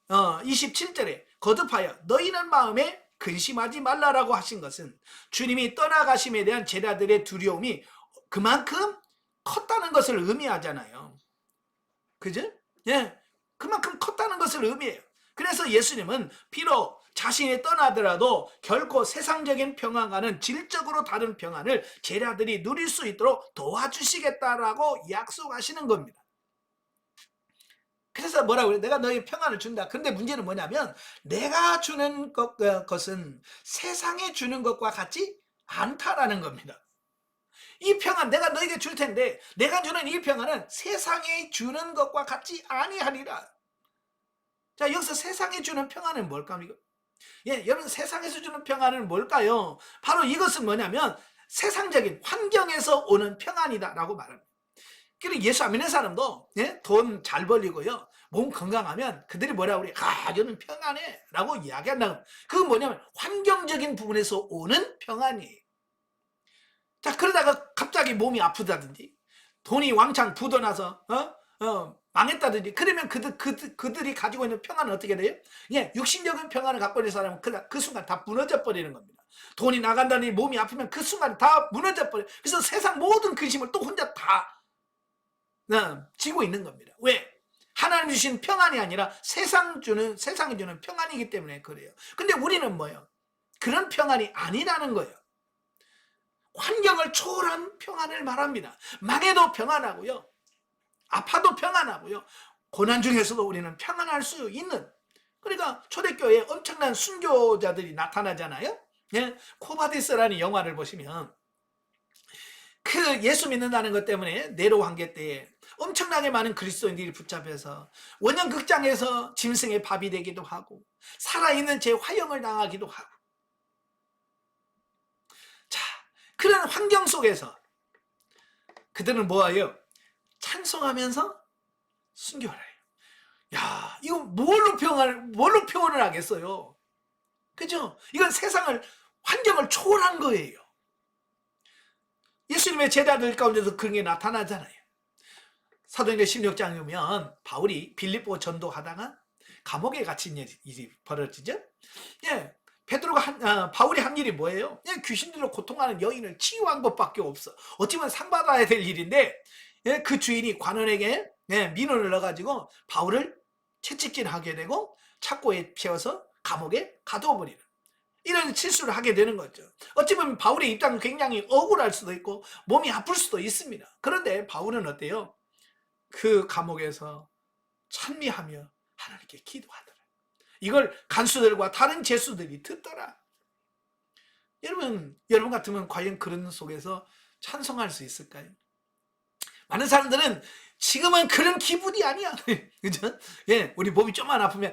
Speaker 1: 27절에 거듭하여 너희는 마음에 근심하지 말라라고 하신 것은 주님이 떠나가심에 대한 제자들의 두려움이 그만큼 컸다는 것을 의미하잖아요. 그죠? 예, 그만큼 컸다는 것을 의미해요. 그래서 예수님은 비록 자신이 떠나더라도 결코 세상적인 평안과는 질적으로 다른 평안을 제자들이 누릴 수 있도록 도와주시겠다라고 약속하시는 겁니다. 그래서 뭐라고 그래요? 내가 너희 평안을 준다. 그런데 문제는 뭐냐면 내가 주는 것은 세상에 주는 것과 같지 않다라는 겁니다. 이 평안 내가 너에게 줄 텐데 내가 주는 이 평안은 세상에 주는 것과 같지 아니하리라. 자, 여기서 세상에 주는 평안은 뭘까요? 예, 여러분 세상에서 주는 평안은 뭘까요? 바로 이것은 뭐냐면 세상적인 환경에서 오는 평안이다라고 말합니다. 그리고 예수 안 믿는 사람도 돈 잘 벌리고요, 몸 건강하면 그들이 뭐라고 그래? 저는 평안해 라고 이야기한다고. 그건 뭐냐면 환경적인 부분에서 오는 평안이에요. 자, 그러다가 갑자기 몸이 아프다든지 돈이 왕창 부도나서 망했다든지 그러면 그들이 가지고 있는 평안은 어떻게 돼요? 예, 육신적인 평안을 갖고 있는 사람은 그 순간 다 무너져 버리는 겁니다. 돈이 나간다니 몸이 아프면 그 순간 다 무너져 버려요. 그래서 세상 모든 근심을 또 혼자 다 지고 있는 겁니다. 왜? 하나님 주신 평안이 아니라 세상이 주는 평안이기 때문에 그래요. 근데 우리는 뭐예요? 그런 평안이 아니라는 거예요. 환경을 초월한 평안을 말합니다. 망해도 평안하고요, 아파도 평안하고요, 고난 중에서도 우리는 평안할 수 있는, 그러니까 초대교회에 엄청난 순교자들이 나타나잖아요. 예? 코바디스라는 영화를 보시면 그 예수 믿는다는 것 때문에 네로 황제 때에 엄청나게 많은 그리스도인들이 붙잡혀서 원형 극장에서 짐승의 밥이 되기도 하고 살아있는 제 화형을 당하기도 하고. 자, 그런 환경 속에서 그들은 뭐예요? 찬송하면서 순교를 해요. 야, 이거 뭘로 표현을 하겠어요? 그죠? 이건 세상을, 환경을 초월한 거예요. 예수님의 제자들 가운데서 그런 게 나타나잖아요. 사도행전 16장에 보면 바울이 빌립보 전도하다가 감옥에 갇힌 일이 벌어지죠. 예, 바울이 한 일이 뭐예요? 예, 귀신들로 고통하는 여인을 치유한 것밖에 없어. 어찌 보면 상 받아야 될 일인데, 예, 그 주인이 관원에게 민원을 넣어가지고 바울을 채찍질하게 되고 착고에 채워서 감옥에 가두어버리는 이런 실수를 하게 되는 거죠. 어찌 보면 바울의 입장은 굉장히 억울할 수도 있고 몸이 아플 수도 있습니다. 그런데 바울은 어때요? 그 감옥에서 찬미하며 하나님께 기도하더라. 이걸 간수들과 다른 제수들이 듣더라. 여러분 같으면 과연 그런 속에서 찬송할 수 있을까요? 많은 사람들은 지금은 그런 기분이 아니야. 그죠? 예, 우리 몸이 좀만 아프면,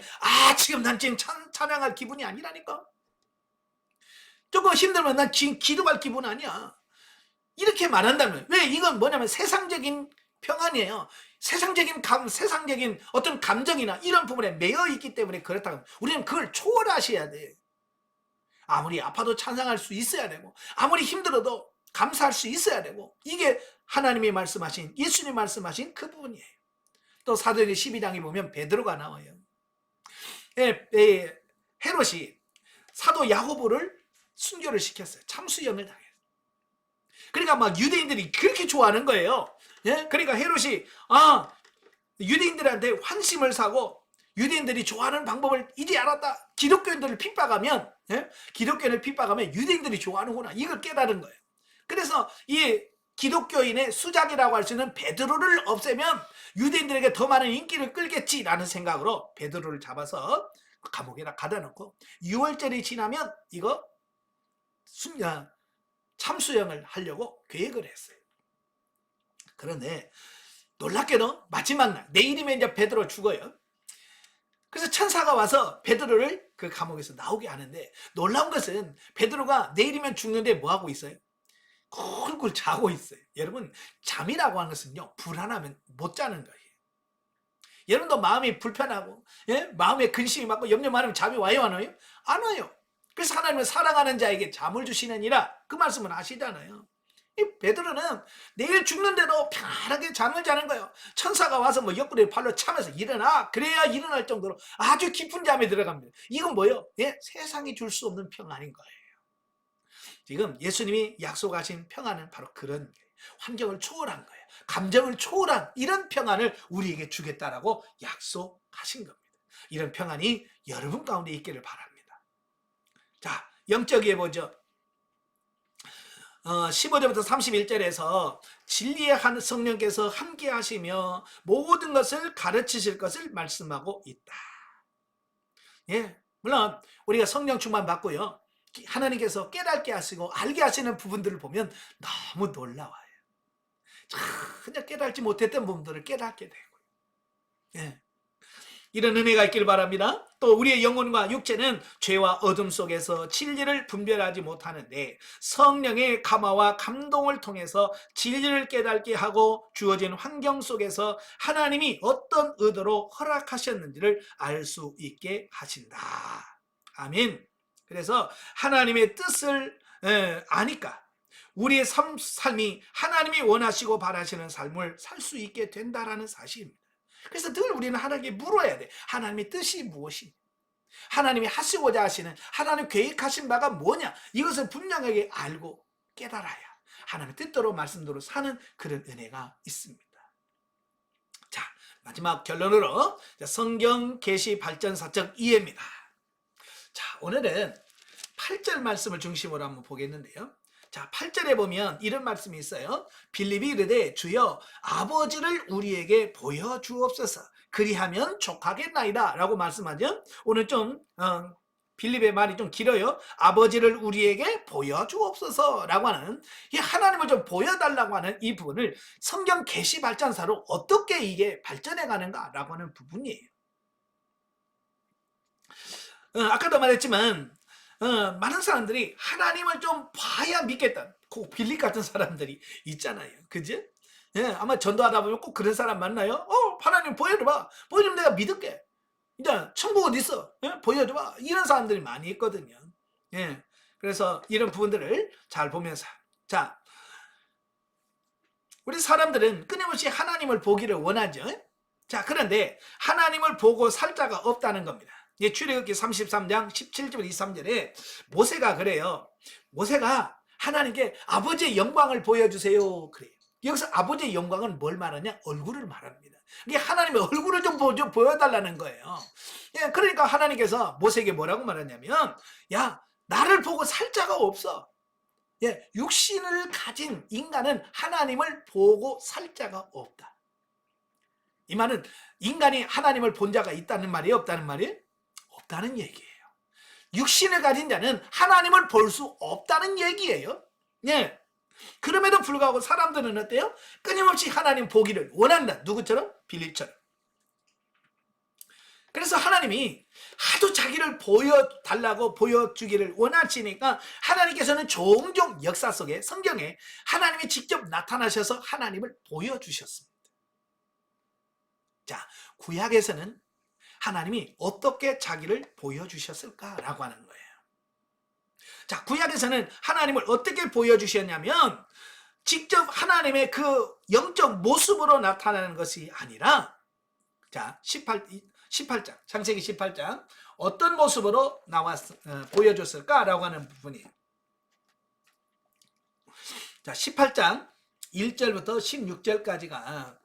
Speaker 1: 지금 난 지금 찬양할 기분이 아니라니까. 조금 힘들면 난 지금 기도할 기분 아니야. 이렇게 말한다면, 왜? 이건 뭐냐면 세상적인 평안이에요. 세상적인 어떤 감정이나 이런 부분에 매여 있기 때문에 그렇다고. 우리는 그걸 초월하셔야 돼. 아무리 아파도 찬양할 수 있어야 되고, 아무리 힘들어도 감사할 수 있어야 되고, 이게 하나님이 말씀하신, 예수님이 말씀하신 그 부분이에요. 또 사도행전 12장에 보면 베드로가 나와요. 헤롯이 사도 야고보를 순교를 시켰어요. 참수형을 당했어요. 그러니까 막 유대인들이 그렇게 좋아하는 거예요. 예? 그러니까 헤롯이 유대인들한테 환심을 사고, 유대인들이 좋아하는 방법을 이제 알았다. 기독교인들을 핍박하면, 기독교인을 핍박하면 유대인들이 좋아하는구나. 이걸 깨달은 거예요. 그래서 이 기독교인의 수장이라고 할 수 있는 베드로를 없애면 유대인들에게 더 많은 인기를 끌겠지라는 생각으로 베드로를 잡아서 감옥에다 가다 놓고 6월절이 지나면 이거 참수형을 하려고 계획을 했어요. 그런데 놀랍게도 마지막 날, 내일이면 이제 베드로 죽어요. 그래서 천사가 와서 베드로를 그 감옥에서 나오게 하는데, 놀라운 것은 베드로가 내일이면 죽는데 뭐 하고 있어요? 꿀꿀 자고 있어요. 여러분, 잠이라고 하는 것은요, 불안하면 못 자는 거예요. 여러분도 마음이 불편하고, 마음에 근심이 많고 염려 많으면 잠이 와요, 안 와요? 안 와요. 그래서 하나님은 사랑하는 자에게 잠을 주시느니라, 그 말씀을 아시잖아요. 이 베드로는 내일 죽는데도 편하게 잠을 자는 거예요. 천사가 와서 뭐 옆구리에 발로 차면서 일어나, 그래야 일어날 정도로 아주 깊은 잠에 들어갑니다. 이건 뭐예요? 세상이 줄 수 없는 평안인 거예요. 지금 예수님이 약속하신 평안은 바로 그런 거예요. 환경을 초월한 거예요. 감정을 초월한 이런 평안을 우리에게 주겠다라고 약속하신 겁니다. 이런 평안이 여러분 가운데 있기를 바랍니다. 자, 영적이에 보죠. 15절부터 31절에서 진리의 한 성령께서 함께 하시며 모든 것을 가르치실 것을 말씀하고 있다. 물론 우리가 성령 충만 받고요, 하나님께서 깨닫게 하시고 알게 하시는 부분들을 보면 너무 놀라워요. 전혀 깨닫지 못했던 부분들을 깨닫게 되고요. 이런 은혜가 있길 바랍니다. 또 우리의 영혼과 육체는 죄와 어둠 속에서 진리를 분별하지 못하는데 성령의 감화와 감동을 통해서 진리를 깨닫게 하고 주어진 환경 속에서 하나님이 어떤 의도로 허락하셨는지를 알 수 있게 하신다. 아멘. 그래서 하나님의 뜻을 아니까 우리의 삶이 하나님이 원하시고 바라시는 삶을 살 수 있게 된다라는 사실입니다. 그래서 늘 우리는 하나님께 물어야 돼. 하나님의 뜻이 무엇이냐? 하나님이 하시고자 하시는, 하나님 계획하신 바가 뭐냐? 이것을 분명하게 알고 깨달아야 하나님의 뜻대로 말씀대로 사는 그런 은혜가 있습니다. 자, 마지막 결론으로 성경 계시 발전사적 이해입니다. 자, 오늘은 8절 말씀을 중심으로 한번 보겠는데요. 자, 8절에 보면 이런 말씀이 있어요. 빌립이 이르되 주여 아버지를 우리에게 보여주옵소서, 그리하면 족하겠나이다 라고 말씀하죠. 오늘 좀 빌립의 말이 좀 길어요. 아버지를 우리에게 보여주옵소서 라고 하는, 이 하나님을 좀 보여달라고 하는 이 부분을 성경 계시 발전사로 어떻게 이게 발전해 가는가 라고 하는 부분이에요. 아까도 말했지만 많은 사람들이 하나님을 좀 봐야 믿겠다, 그 빌립 같은 사람들이 있잖아요. 그죠? 아마 전도하다 보면 꼭 그런 사람 만나요. 하나님 보여줘봐, 보여주면 내가 믿을게, 이제 천국 어디 있어, 보여줘봐, 이런 사람들이 많이 있거든요. 그래서 이런 부분들을 잘 보면서, 자, 우리 사람들은 끊임없이 하나님을 보기를 원하죠. 자, 그런데 하나님을 보고 살 자가 없다는 겁니다. 출애굽기 33장 17절 23절에 모세가 그래요. 모세가 하나님께 아버지의 영광을 보여주세요 그래요. 여기서 아버지의 영광은 뭘 말하냐? 얼굴을 말합니다. 이게 하나님의 얼굴을 좀 보여달라는 거예요. 그러니까 하나님께서 모세에게 뭐라고 말하냐면, 야, 나를 보고 살 자가 없어. 육신을 가진 인간은 하나님을 보고 살 자가 없다. 이 말은 인간이 하나님을 본 자가 있다는 말이에요, 없다는 말이에요? 없다는 얘기예요. 육신을 가진 자는 하나님을 볼 수 없다는 얘기예요. 예. 그럼에도 불구하고 사람들은 어때요? 끊임없이 하나님 보기를 원한다. 누구처럼? 빌립처럼. 그래서 하나님이 하도 자기를 보여달라고 보여주기를 원하시니까 하나님께서는 종종 역사 속에 성경에 하나님이 직접 나타나셔서 하나님을 보여주셨습니다. 자, 구약에서는 하나님이 어떻게 자기를 보여주셨을까라고 하는 거예요. 자, 구약에서는 하나님을 어떻게 보여주셨냐면 직접 하나님의 그 영적 모습으로 나타나는 것이 아니라, 자, 18장, 창세기 18장 어떤 모습으로 보여줬을까라고 하는 부분이에요. 자, 18장 1절부터 16절까지가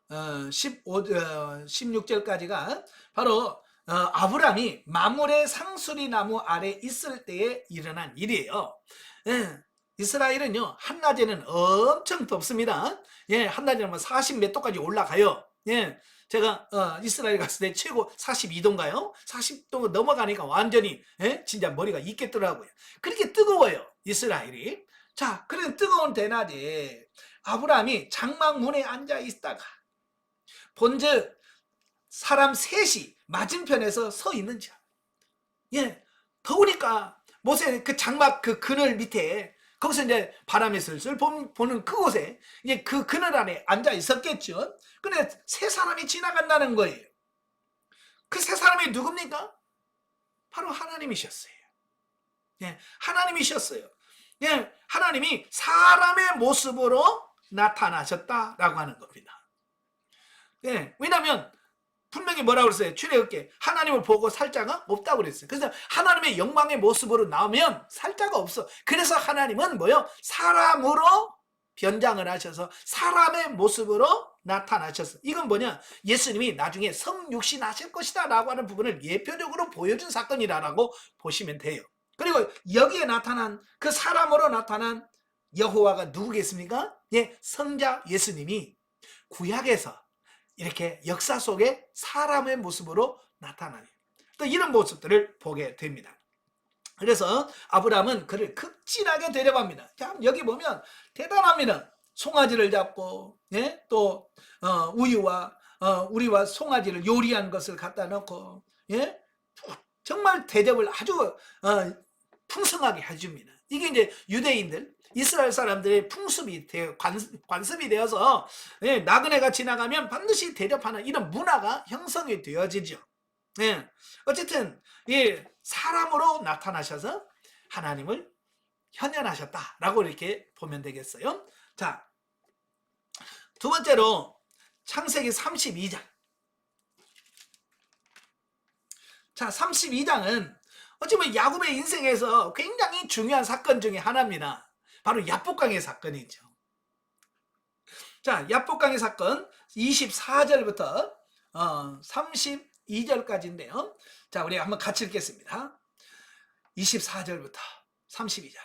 Speaker 1: 16절까지가 바로 아브라함이 마므레 상수리 나무 아래 있을 때에 일어난 일이에요. 예, 이스라엘은요 한낮에는 엄청 덥습니다. 예, 한낮에는 40 몇 도까지 올라가요. 예, 제가 이스라엘 갔을 때 최고 42도인가요? 40도 넘어가니까 완전히 진짜 머리가 익겠더라고요. 그렇게 뜨거워요 이스라엘이. 자, 그런 뜨거운 대낮에 아브라함이 장막문에 앉아 있다가 본즉 사람 셋이 맞은편에서 서 있는 자. 예, 더우니까 모세 그 장막 그 그늘 밑에 거기서 이제 바람이 슬슬 보는 그곳에 이제 그 그늘 안에 앉아 있었겠죠. 근데 세 사람이 지나간다는 거예요. 그 세 사람이 누굽니까? 바로 하나님이셨어요. 예, 하나님이셨어요. 예, 하나님이 사람의 모습으로 나타나셨다라고 하는 겁니다. 예, 왜냐하면 분명히 뭐라고 그랬어요? 출애굽기 하나님을 보고 살자가 없다고 그랬어요. 그래서 하나님의 영광의 모습으로 나오면 살자가 없어. 그래서 하나님은 뭐요? 사람으로 변장을 하셔서 사람의 모습으로 나타나셨어. 이건 뭐냐? 예수님이 나중에 성육신 하실 것이다 라고 하는 부분을 예표적으로 보여준 사건이라고 보시면 돼요. 그리고 여기에 나타난 그 사람으로 나타난 여호와가 누구겠습니까? 예, 성자 예수님이 구약에서 이렇게 역사 속에 사람의 모습으로 나타나는 또 이런 모습들을 보게 됩니다. 그래서 아브라함은 그를 극진하게 데려갑니다. 자, 여기 보면 대단합니다. 송아지를 잡고 또 우유와 우리와 송아지를 요리한 것을 갖다 놓고 정말 대접을 아주 풍성하게 해줍니다. 이게 이제 유대인들 이스라엘 사람들의 풍습이 관습이 되어서 나그네가 지나가면 반드시 대접하는 이런 문화가 형성이 되어지죠. 어쨌든 사람으로 나타나셔서 하나님을 현현하셨다라고 이렇게 보면 되겠어요. 자, 두 번째로 창세기 32장. 자, 32장은 어찌보면 야곱의 인생에서 굉장히 중요한 사건 중에 하나입니다. 바로 야복강의 사건이죠. 자, 야복강의 사건 24절부터 32절까지인데요. 자, 우리 한번 같이 읽겠습니다. 24절부터 32절.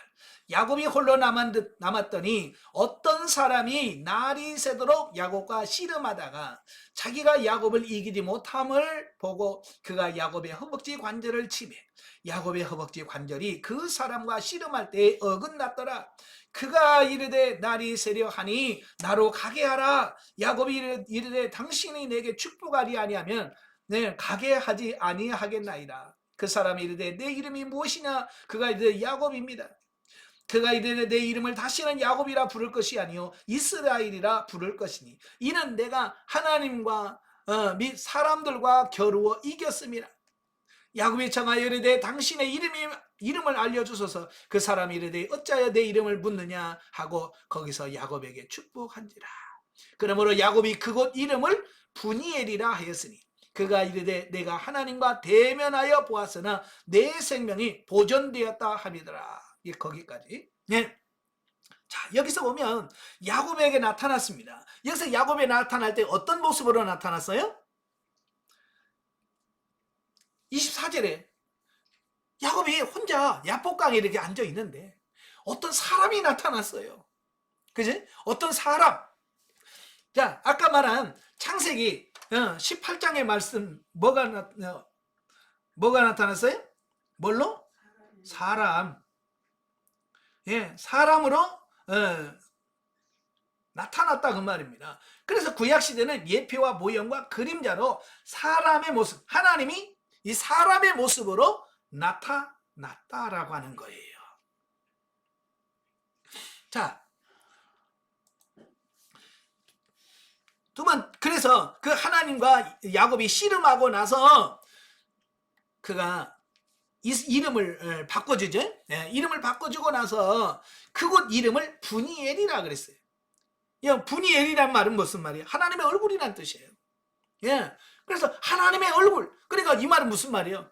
Speaker 1: 야곱이 홀로 남았더니 어떤 사람이 날이 새도록 야곱과 씨름하다가 자기가 야곱을 이기지 못함을 보고 그가 야곱의 허벅지 관절을 치매 야곱의 허벅지 관절이 그 사람과 씨름할 때에 어긋났더라. 그가 이르되 날이 새려 하니 나로 가게 하라. 야곱이 이르되 당신이 내게 축복하리 아니하면 네, 가게 하지 아니하겠나이다. 그 사람이 이르되 내 이름이 무엇이냐? 그가 이르되 야곱입니다. 그가 이르되 내 이름을 다시는 야곱이라 부를 것이 아니요 이스라엘이라 부를 것이니 이는 내가 하나님과 및 사람들과 겨루어 이겼습니다. 야곱이 청하여 이르되 당신의 이름을 알려주소서. 그 사람이 이르되 어찌하여 내 이름을 묻느냐 하고 거기서 야곱에게 축복한지라. 그러므로 야곱이 그곳 이름을 브니엘이라 하였으니 그가 이르되 내가 하나님과 대면하여 보았으나 내 생명이 보존되었다 함이더라. 거기까지. 자, 여기서 보면 야곱에게 나타났습니다. 여기서 야곱에 나타날 때 어떤 모습으로 나타났어요? 24절에 야곱이 혼자 야복강에 이렇게 앉아 있는데 어떤 사람이 나타났어요. 그지? 어떤 사람. 자, 아까 말한 창세기 18장의 말씀 뭐가 뭐가 나타났어요? 뭘로? 사람. 예, 사람으로 나타났다 그 말입니다. 그래서 구약시대는 예표와 모형과 그림자로 사람의 모습, 하나님이 이 사람의 모습으로 나타났다라고 하는 거예요. 자, 그래서 그 하나님과 야곱이 씨름하고 나서 그가 이름을 바꿔주죠. 이름을 바꿔주고 나서 그곳 이름을 분이엘이라 그랬어요. 분이엘이란 말은 무슨 말이에요? 하나님의 얼굴이란 뜻이에요. 예. 그래서 하나님의 얼굴. 그러니까 이 말은 무슨 말이에요?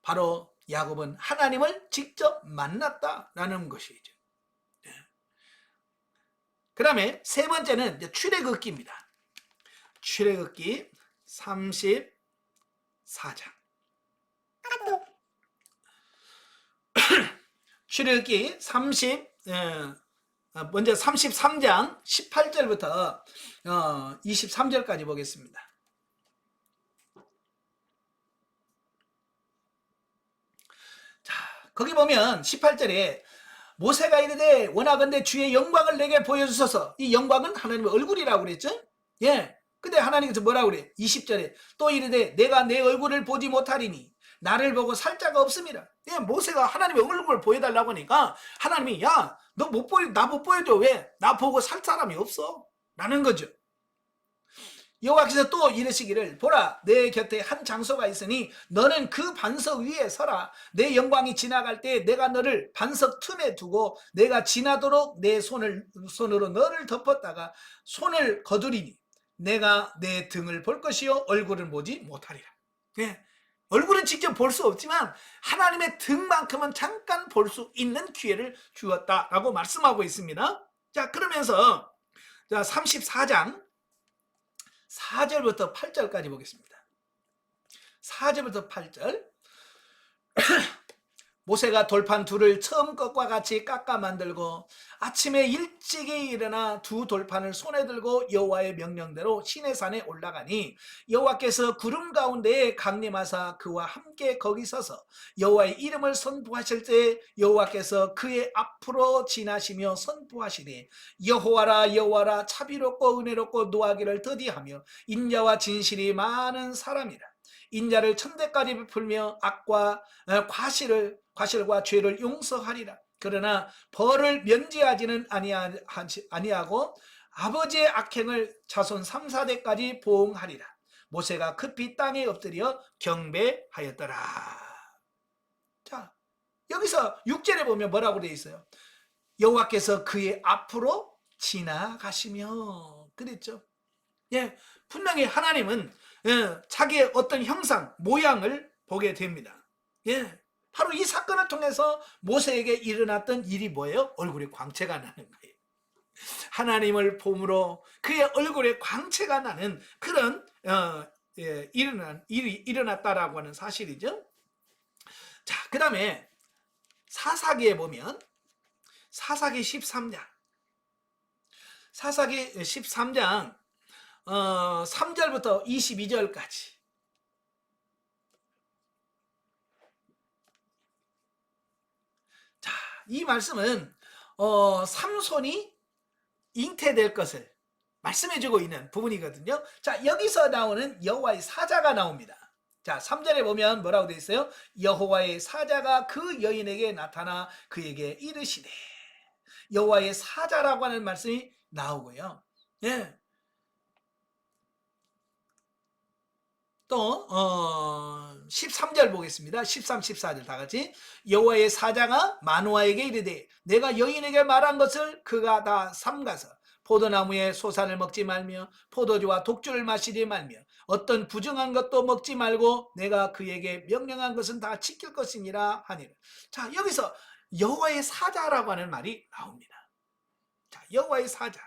Speaker 1: 바로 야곱은 하나님을 직접 만났다라는 것이죠. 예. 그 다음에 세 번째는 출애굽기입니다. 출애굽기 34장. 출애굽기 먼저 33장 18절부터 23절까지 보겠습니다. 자, 거기 보면 18절에 모세가 이르되 원하건대 주의 영광을 내게 보여주소서. 이 영광은 하나님의 얼굴이라고 그랬죠. 예. 근데 하나님께서 뭐라고 그래? 20절에 또 이르되 내가 내 얼굴을 보지 못하리니 나를 보고 살 자가 없음이라. 예, 모세가 하나님의 얼굴을 보여달라고 하니까 하나님이 야, 너 못 보여, 나 못 보여줘. 왜? 나 보고 살 사람이 없어. 라는 거죠. 여호와께서 또 이르시기를 보라 내 곁에 한 장소가 있으니 너는 그 반석 위에 서라. 내 영광이 지나갈 때 내가 너를 반석 틈에 두고 내가 지나도록 내 손으로 너를 덮었다가 손을 거두리니 내가 내 등을 볼 것이요 얼굴을 보지 못하리라. 예. 얼굴은 직접 볼 수 없지만 하나님의 등만큼은 잠깐 볼 수 있는 기회를 주었다라고 말씀하고 있습니다. 자, 그러면서 자 34장 4절부터 8절까지 보겠습니다. 4절부터 8절. 모세가 돌판 둘을 처음 것과 같이 깎아 만들고 아침에 일찍이 일어나 두 돌판을 손에 들고 여호와의 명령대로 시내산에 올라가니 여호와께서 구름 가운데에 강림하사 그와 함께 거기 서서 여호와의 이름을 선포하실 때 여호와께서 그의 앞으로 지나시며 선포하시니 여호와라 여호와라 자비롭고 은혜롭고 노하기를 더디하며 인자와 진실이 많은 사람이라. 인자를 천대까지 베풀며 악과 과실과 죄를 용서하리라. 그러나 벌을 면제하지는 아니하고 아버지의 악행을 자손 3, 4대까지 보응하리라. 모세가 급히 땅에 엎드려 경배하였더라. 자, 여기서 6절에 보면 뭐라고 되어 있어요? 여호와께서 그의 앞으로 지나가시며 그랬죠. 예, 분명히 하나님은 자기의 어떤 형상, 모양을 보게 됩니다. 예, 바로 이 사건을 통해서 모세에게 일어났던 일이 뭐예요? 얼굴에 광채가 나는 거예요. 하나님을 봄으로 그의 얼굴에 광채가 나는 그런 일이 일어났다라고 하는 사실이죠. 자, 그 다음에 사사기에 보면 사사기 13장 3절부터 22절까지. 자, 이 말씀은 삼손이 잉태될 것을 말씀해주고 있는 부분이거든요. 자, 여기서 나오는 여호와의 사자가 나옵니다. 자, 3절에 보면 뭐라고 되어 있어요? 여호와의 사자가 그 여인에게 나타나 그에게 이르시되. 여호와의 사자라고 하는 말씀이 나오고요. 예. 또 13절 보겠습니다. 13, 14절 다 같이. 여호와의 사자가 마노아에게 이르되 내가 여인에게 말한 것을 그가 다 삼가서 포도나무의 소산을 먹지 말며 포도주와 독주를 마시지 말며 어떤 부정한 것도 먹지 말고 내가 그에게 명령한 것은 다 지킬 것이니라 하니라. 자, 여기서 여호와의 사자라고 하는 말이 나옵니다. 자, 여호와의 사자.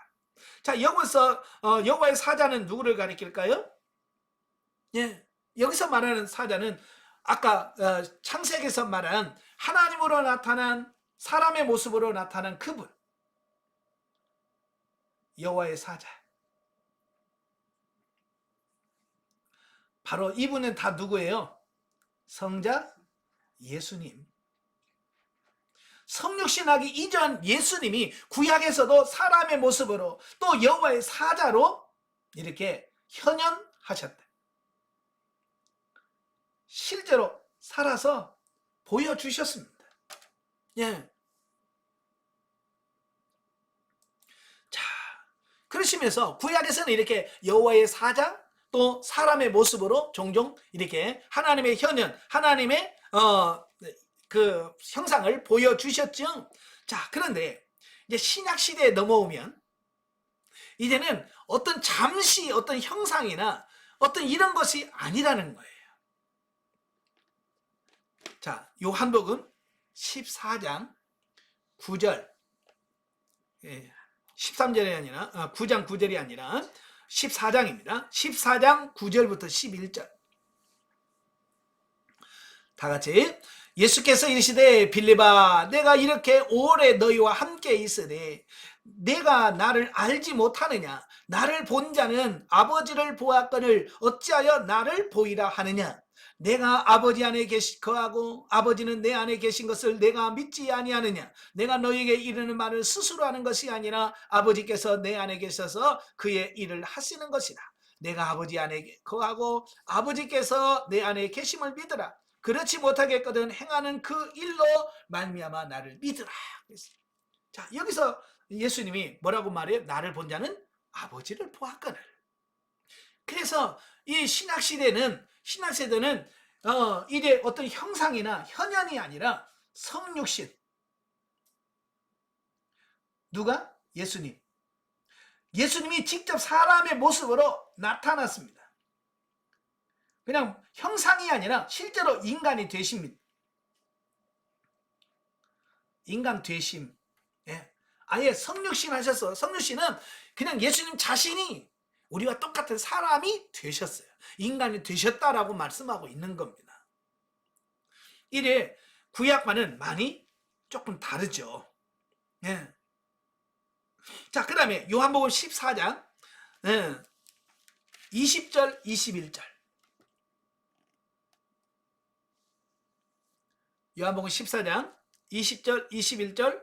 Speaker 1: 자, 여기서 여호와의 사자는 누구를 가리킬까요? 예, 여기서 말하는 사자는 아까 창세기에서 말한 하나님으로 나타난 사람의 모습으로 나타난 그분, 여호와의 사자. 바로 이분은 다 누구예요? 성자 예수님. 성육신하기 이전 예수님이 구약에서도 사람의 모습으로 또 여호와의 사자로 이렇게 현현하셨다. 실제로 살아서 보여주셨습니다. 예. 자, 그러시면서 구약에서는 이렇게 여호와의 사자 또 사람의 모습으로 종종 이렇게 하나님의 현현, 하나님의 그 형상을 보여주셨죠. 자, 그런데 이제 신약 시대에 넘어오면 이제는 어떤 잠시 어떤 형상이나 어떤 이런 것이 아니라는 거예요. 자, 요한복음 14장 9절, 13절이 아니라 9장 9절이 아니라 14장입니다. 14장 9절부터 11절. 다 같이 예수께서 이르시되 빌립아 내가 이렇게 오래 너희와 함께 있으되 내가 나를 알지 못하느냐? 나를 본 자는 아버지를 보았거늘 어찌하여 나를 보이라 하느냐? 내가 아버지 안에 거하고 아버지는 내 안에 계신 것을 내가 믿지 아니하느냐? 내가 너희에게 이르는 말을 스스로 하는 것이 아니라 아버지께서 내 안에 계셔서 그의 일을 하시는 것이다. 내가 아버지 안에 거하고 아버지께서 내 안에 계심을 믿으라. 그렇지 못하겠거든 행하는 그 일로 말미암아 나를 믿으라. 자, 여기서 예수님이 뭐라고 말해요? 나를 본 자는 아버지를 보았거늘. 그래서 이 신학시대는 이제 어떤 형상이나 현현이 아니라 성육신. 누가? 예수님. 예수님이 직접 사람의 모습으로 나타났습니다. 그냥 형상이 아니라 실제로 인간이 되십니다. 인간 되심. 예. 아예 성육신 하셨어. 성육신은 그냥 예수님 자신이 우리와 똑같은 사람이 되셨어요. 인간이 되셨다라고 말씀하고 있는 겁니다. 이래 구약과는 많이 조금 다르죠. 예. 자, 그 다음에 요한복음 14장 20절 21절. 요한복음 14장 20절 21절.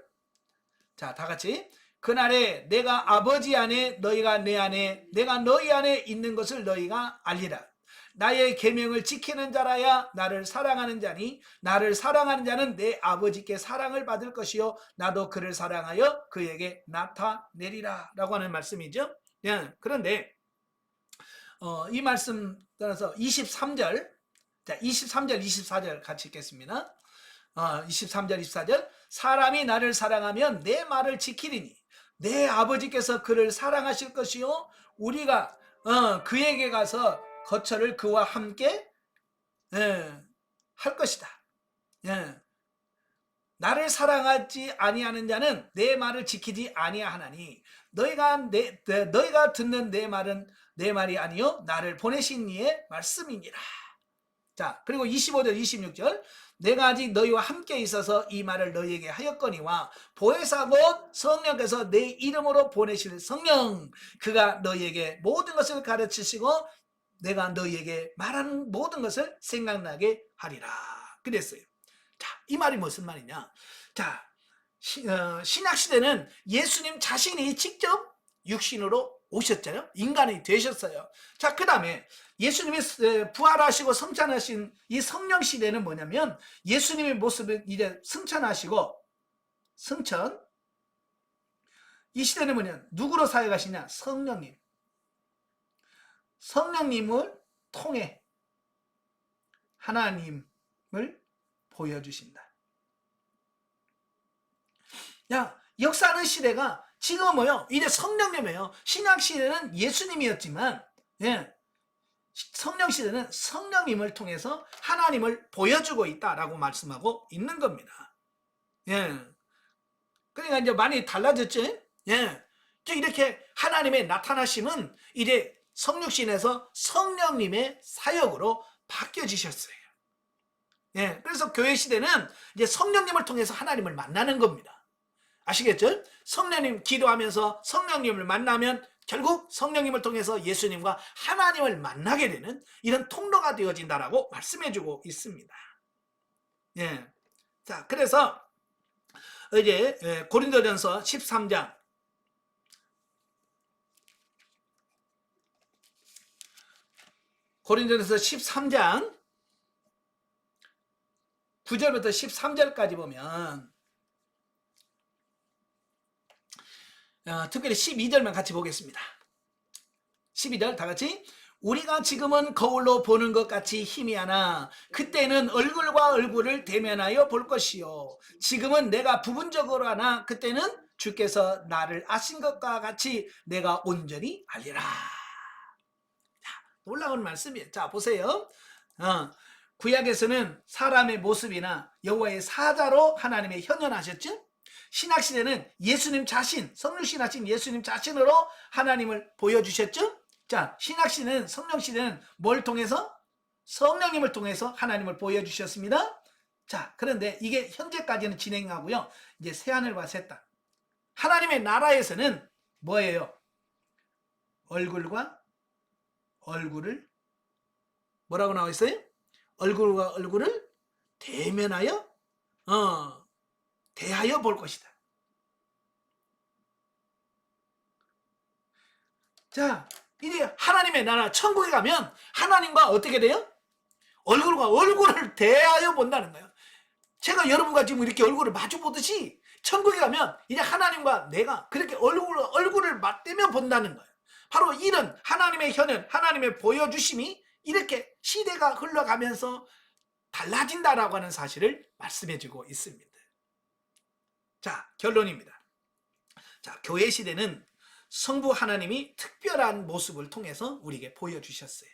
Speaker 1: 자, 다 같이. 그날에 내가 아버지 안에 너희가 내 안에 내가 너희 안에 있는 것을 너희가 알리라. 나의 계명을 지키는 자라야 나를 사랑하는 자니 나를 사랑하는 자는 내 아버지께 사랑을 받을 것이요 나도 그를 사랑하여 그에게 나타내리라 라고 하는 말씀이죠. 예, 그런데 이 말씀 따라서 23절, 자 23절 24절 같이 읽겠습니다. 23절 24절. 사람이 나를 사랑하면 내 말을 지키리니 내 아버지께서 그를 사랑하실 것이요 우리가 그에게 가서 거처를 그와 함께 할 것이다. 나를 사랑하지 아니하는 자는 내 말을 지키지 아니하나니 너희가 듣는 내 말은 내 말이 아니요 나를 보내신 이의 말씀이니라. 자, 그리고 25절 26절. 내가 아직 너희와 함께 있어서 이 말을 너희에게 하였거니와 보혜사 곧 성령께서 내 이름으로 보내실 성령 그가 너희에게 모든 것을 가르치시고 내가 너희에게 말하는 모든 것을 생각나게 하리라 그랬어요. 자, 이 말이 무슨 말이냐? 자, 신약시대는 예수님 자신이 직접 육신으로 오셨잖아요. 인간이 되셨어요. 자, 그 다음에 예수님이 부활하시고 승천하신 이 성령 시대는 뭐냐면 예수님의 모습을 이제 승천하시고 승천 이 시대는 뭐냐? 누구로 사역하시냐? 성령님. 성령님을 통해 하나님을 보여주신다. 야, 역사하는 시대가 지금 뭐요? 이제 성령님이에요. 신약 시대는 예수님이었지만, 성령 시대는 성령님을 통해서 하나님을 보여주고 있다라고 말씀하고 있는 겁니다. 그러니까 이제 많이 달라졌죠. 이렇게 하나님의 나타나심은 이제 성육신에서 성령님의 사역으로 바뀌어지셨어요. 그래서 교회 시대는 이제 성령님을 통해서 하나님을 만나는 겁니다. 아시겠죠? 성령님 기도하면서 성령님을 만나면 결국 성령님을 통해서 예수님과 하나님을 만나게 되는 이런 통로가 되어진다라고 말씀해주고 있습니다. 예. 자, 그래서 이제 고린도전서 13장 고린도전서 13장 9절부터 13절까지 보면 특별히 12절만 같이 보겠습니다. 12절 다 같이. 우리가 지금은 거울로 보는 것 같이 희미하나 그때는 얼굴과 얼굴을 대면하여 볼 것이요 지금은 내가 부분적으로 하나 그때는 주께서 나를 아신 것과 같이 내가 온전히 알리라. 놀라운 말씀이에요. 자, 보세요. 구약에서는 사람의 모습이나 여호와의 사자로 하나님의 현현하셨죠. 신약시대는 예수님 자신, 성육신하신 예수님 자신으로 하나님을 보여주셨죠. 자, 신약시대는, 성령시대는 뭘 통해서? 성령님을 통해서 하나님을 보여주셨습니다. 자, 그런데 이게 현재까지는 진행하고요. 이제 새하늘과 새 땅. 하나님의 나라에서는 뭐예요? 얼굴과 얼굴을 뭐라고 나와 있어요? 얼굴과 얼굴을 대면하여 대하여 볼 것이다. 자, 이제 하나님의 나라 천국에 가면 하나님과 어떻게 돼요? 얼굴과 얼굴을 대하여 본다는 거예요. 제가 여러분과 지금 이렇게 얼굴을 마주 보듯이 천국에 가면 이제 하나님과 내가 그렇게 얼굴을 맞대며 본다는 거예요. 바로 이런 하나님의 현현, 하나님의 보여주심이 이렇게 시대가 흘러가면서 달라진다라고 하는 사실을 말씀해주고 있습니다. 자, 결론입니다. 자, 교회 시대는 성부 하나님이 특별한 모습을 통해서 우리에게 보여주셨어요.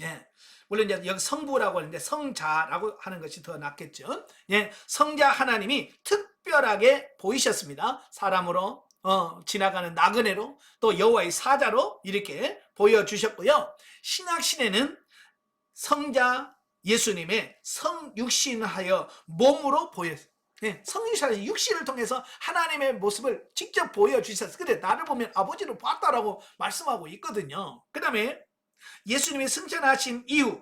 Speaker 1: 예. 물론 이제 여기 성부라고 하는데 성자라고 하는 것이 더 낫겠죠. 예. 성자 하나님이 특별하게 보이셨습니다. 사람으로 지나가는 나그네로 또 여호와의 사자로 이렇게 보여주셨고요. 신약시대는 성자 예수님의 성육신하여 몸으로 보였어요. 네, 성육신하여 육신을 통해서 하나님의 모습을 직접 보여주셨어요. 근데 나를 보면 아버지를 봤다라고 말씀하고 있거든요. 그 다음에 예수님이 승천하신 이후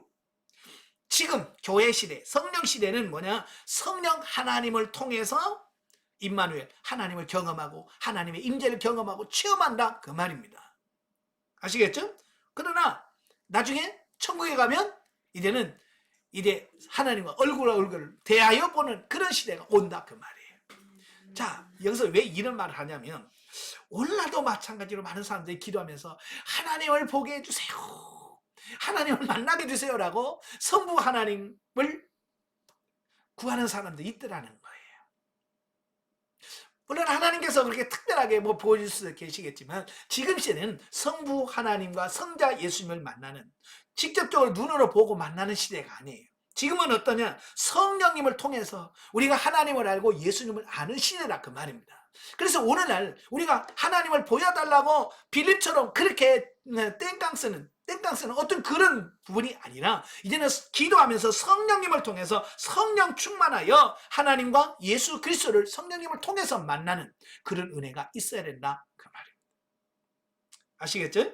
Speaker 1: 지금 교회 시대, 성령 시대는 뭐냐? 성령 하나님을 통해서 임마누엘 하나님을 경험하고 하나님의 임재를 경험하고 체험한다 그 말입니다. 아시겠죠? 그러나 나중에 천국에 가면 이제는 이제 하나님과 얼굴과 얼굴을 대하여 보는 그런 시대가 온다 그 말이에요. 자, 여기서 왜 이런 말을 하냐면 오늘날도 마찬가지로 많은 사람들이 기도하면서 하나님을 보게 해주세요, 하나님을 만나게 해주세요라고 성부 하나님을 구하는 사람들이 있더라는 거예요. 물론 하나님께서 그렇게 특별하게 뭐 보여줄 수도 계시겠지만 지금 시대는 성부 하나님과 성자 예수님을 만나는, 직접적으로 눈으로 보고 만나는 시대가 아니에요. 지금은 어떠냐? 성령님을 통해서 우리가 하나님을 알고 예수님을 아는 시대다 그 말입니다. 그래서 오늘날 우리가 하나님을 보여달라고 빌립처럼 그렇게 땡깡 쓰는 어떤 그런 부분이 아니라 이제는 기도하면서 성령님을 통해서 성령 충만하여 하나님과 예수 그리스도를 성령님을 통해서 만나는 그런 은혜가 있어야 된다 그 말입니다. 아시겠죠?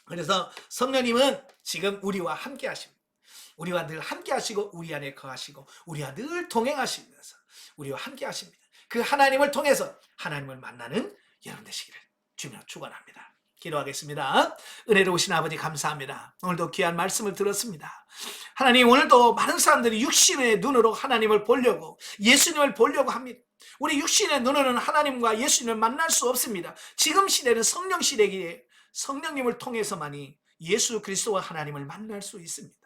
Speaker 1: 그래서 성령님은 지금 우리와 함께 하십니다. 우리와 늘 함께 하시고 우리 안에 거하시고 우리와 늘 동행하시면서 우리와 함께 하십니다. 그 하나님을 통해서 하나님을 만나는 여러분 되시기를 주님으로 축원합니다. 기도하겠습니다. 은혜로우신 아버지 감사합니다. 오늘도 귀한 말씀을 들었습니다. 하나님, 오늘도 많은 사람들이 육신의 눈으로 하나님을 보려고 예수님을 보려고 합니다. 우리 육신의 눈으로는 하나님과 예수님을 만날 수 없습니다. 지금 시대는 성령 시대기에 성령님을 통해서만이 예수 그리스도와 하나님을 만날 수 있습니다.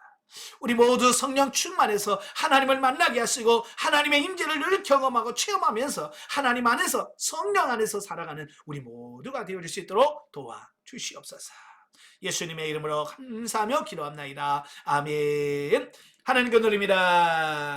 Speaker 1: 우리 모두 성령 충만해서 하나님을 만나게 하시고 하나님의 임재를 늘 경험하고 체험하면서 하나님 안에서 성령 안에서 살아가는 우리 모두가 되어줄 수 있도록 도와주시옵소서. 예수님의 이름으로 감사하며 기도합나이다. 아멘. 하나님께 드립니다.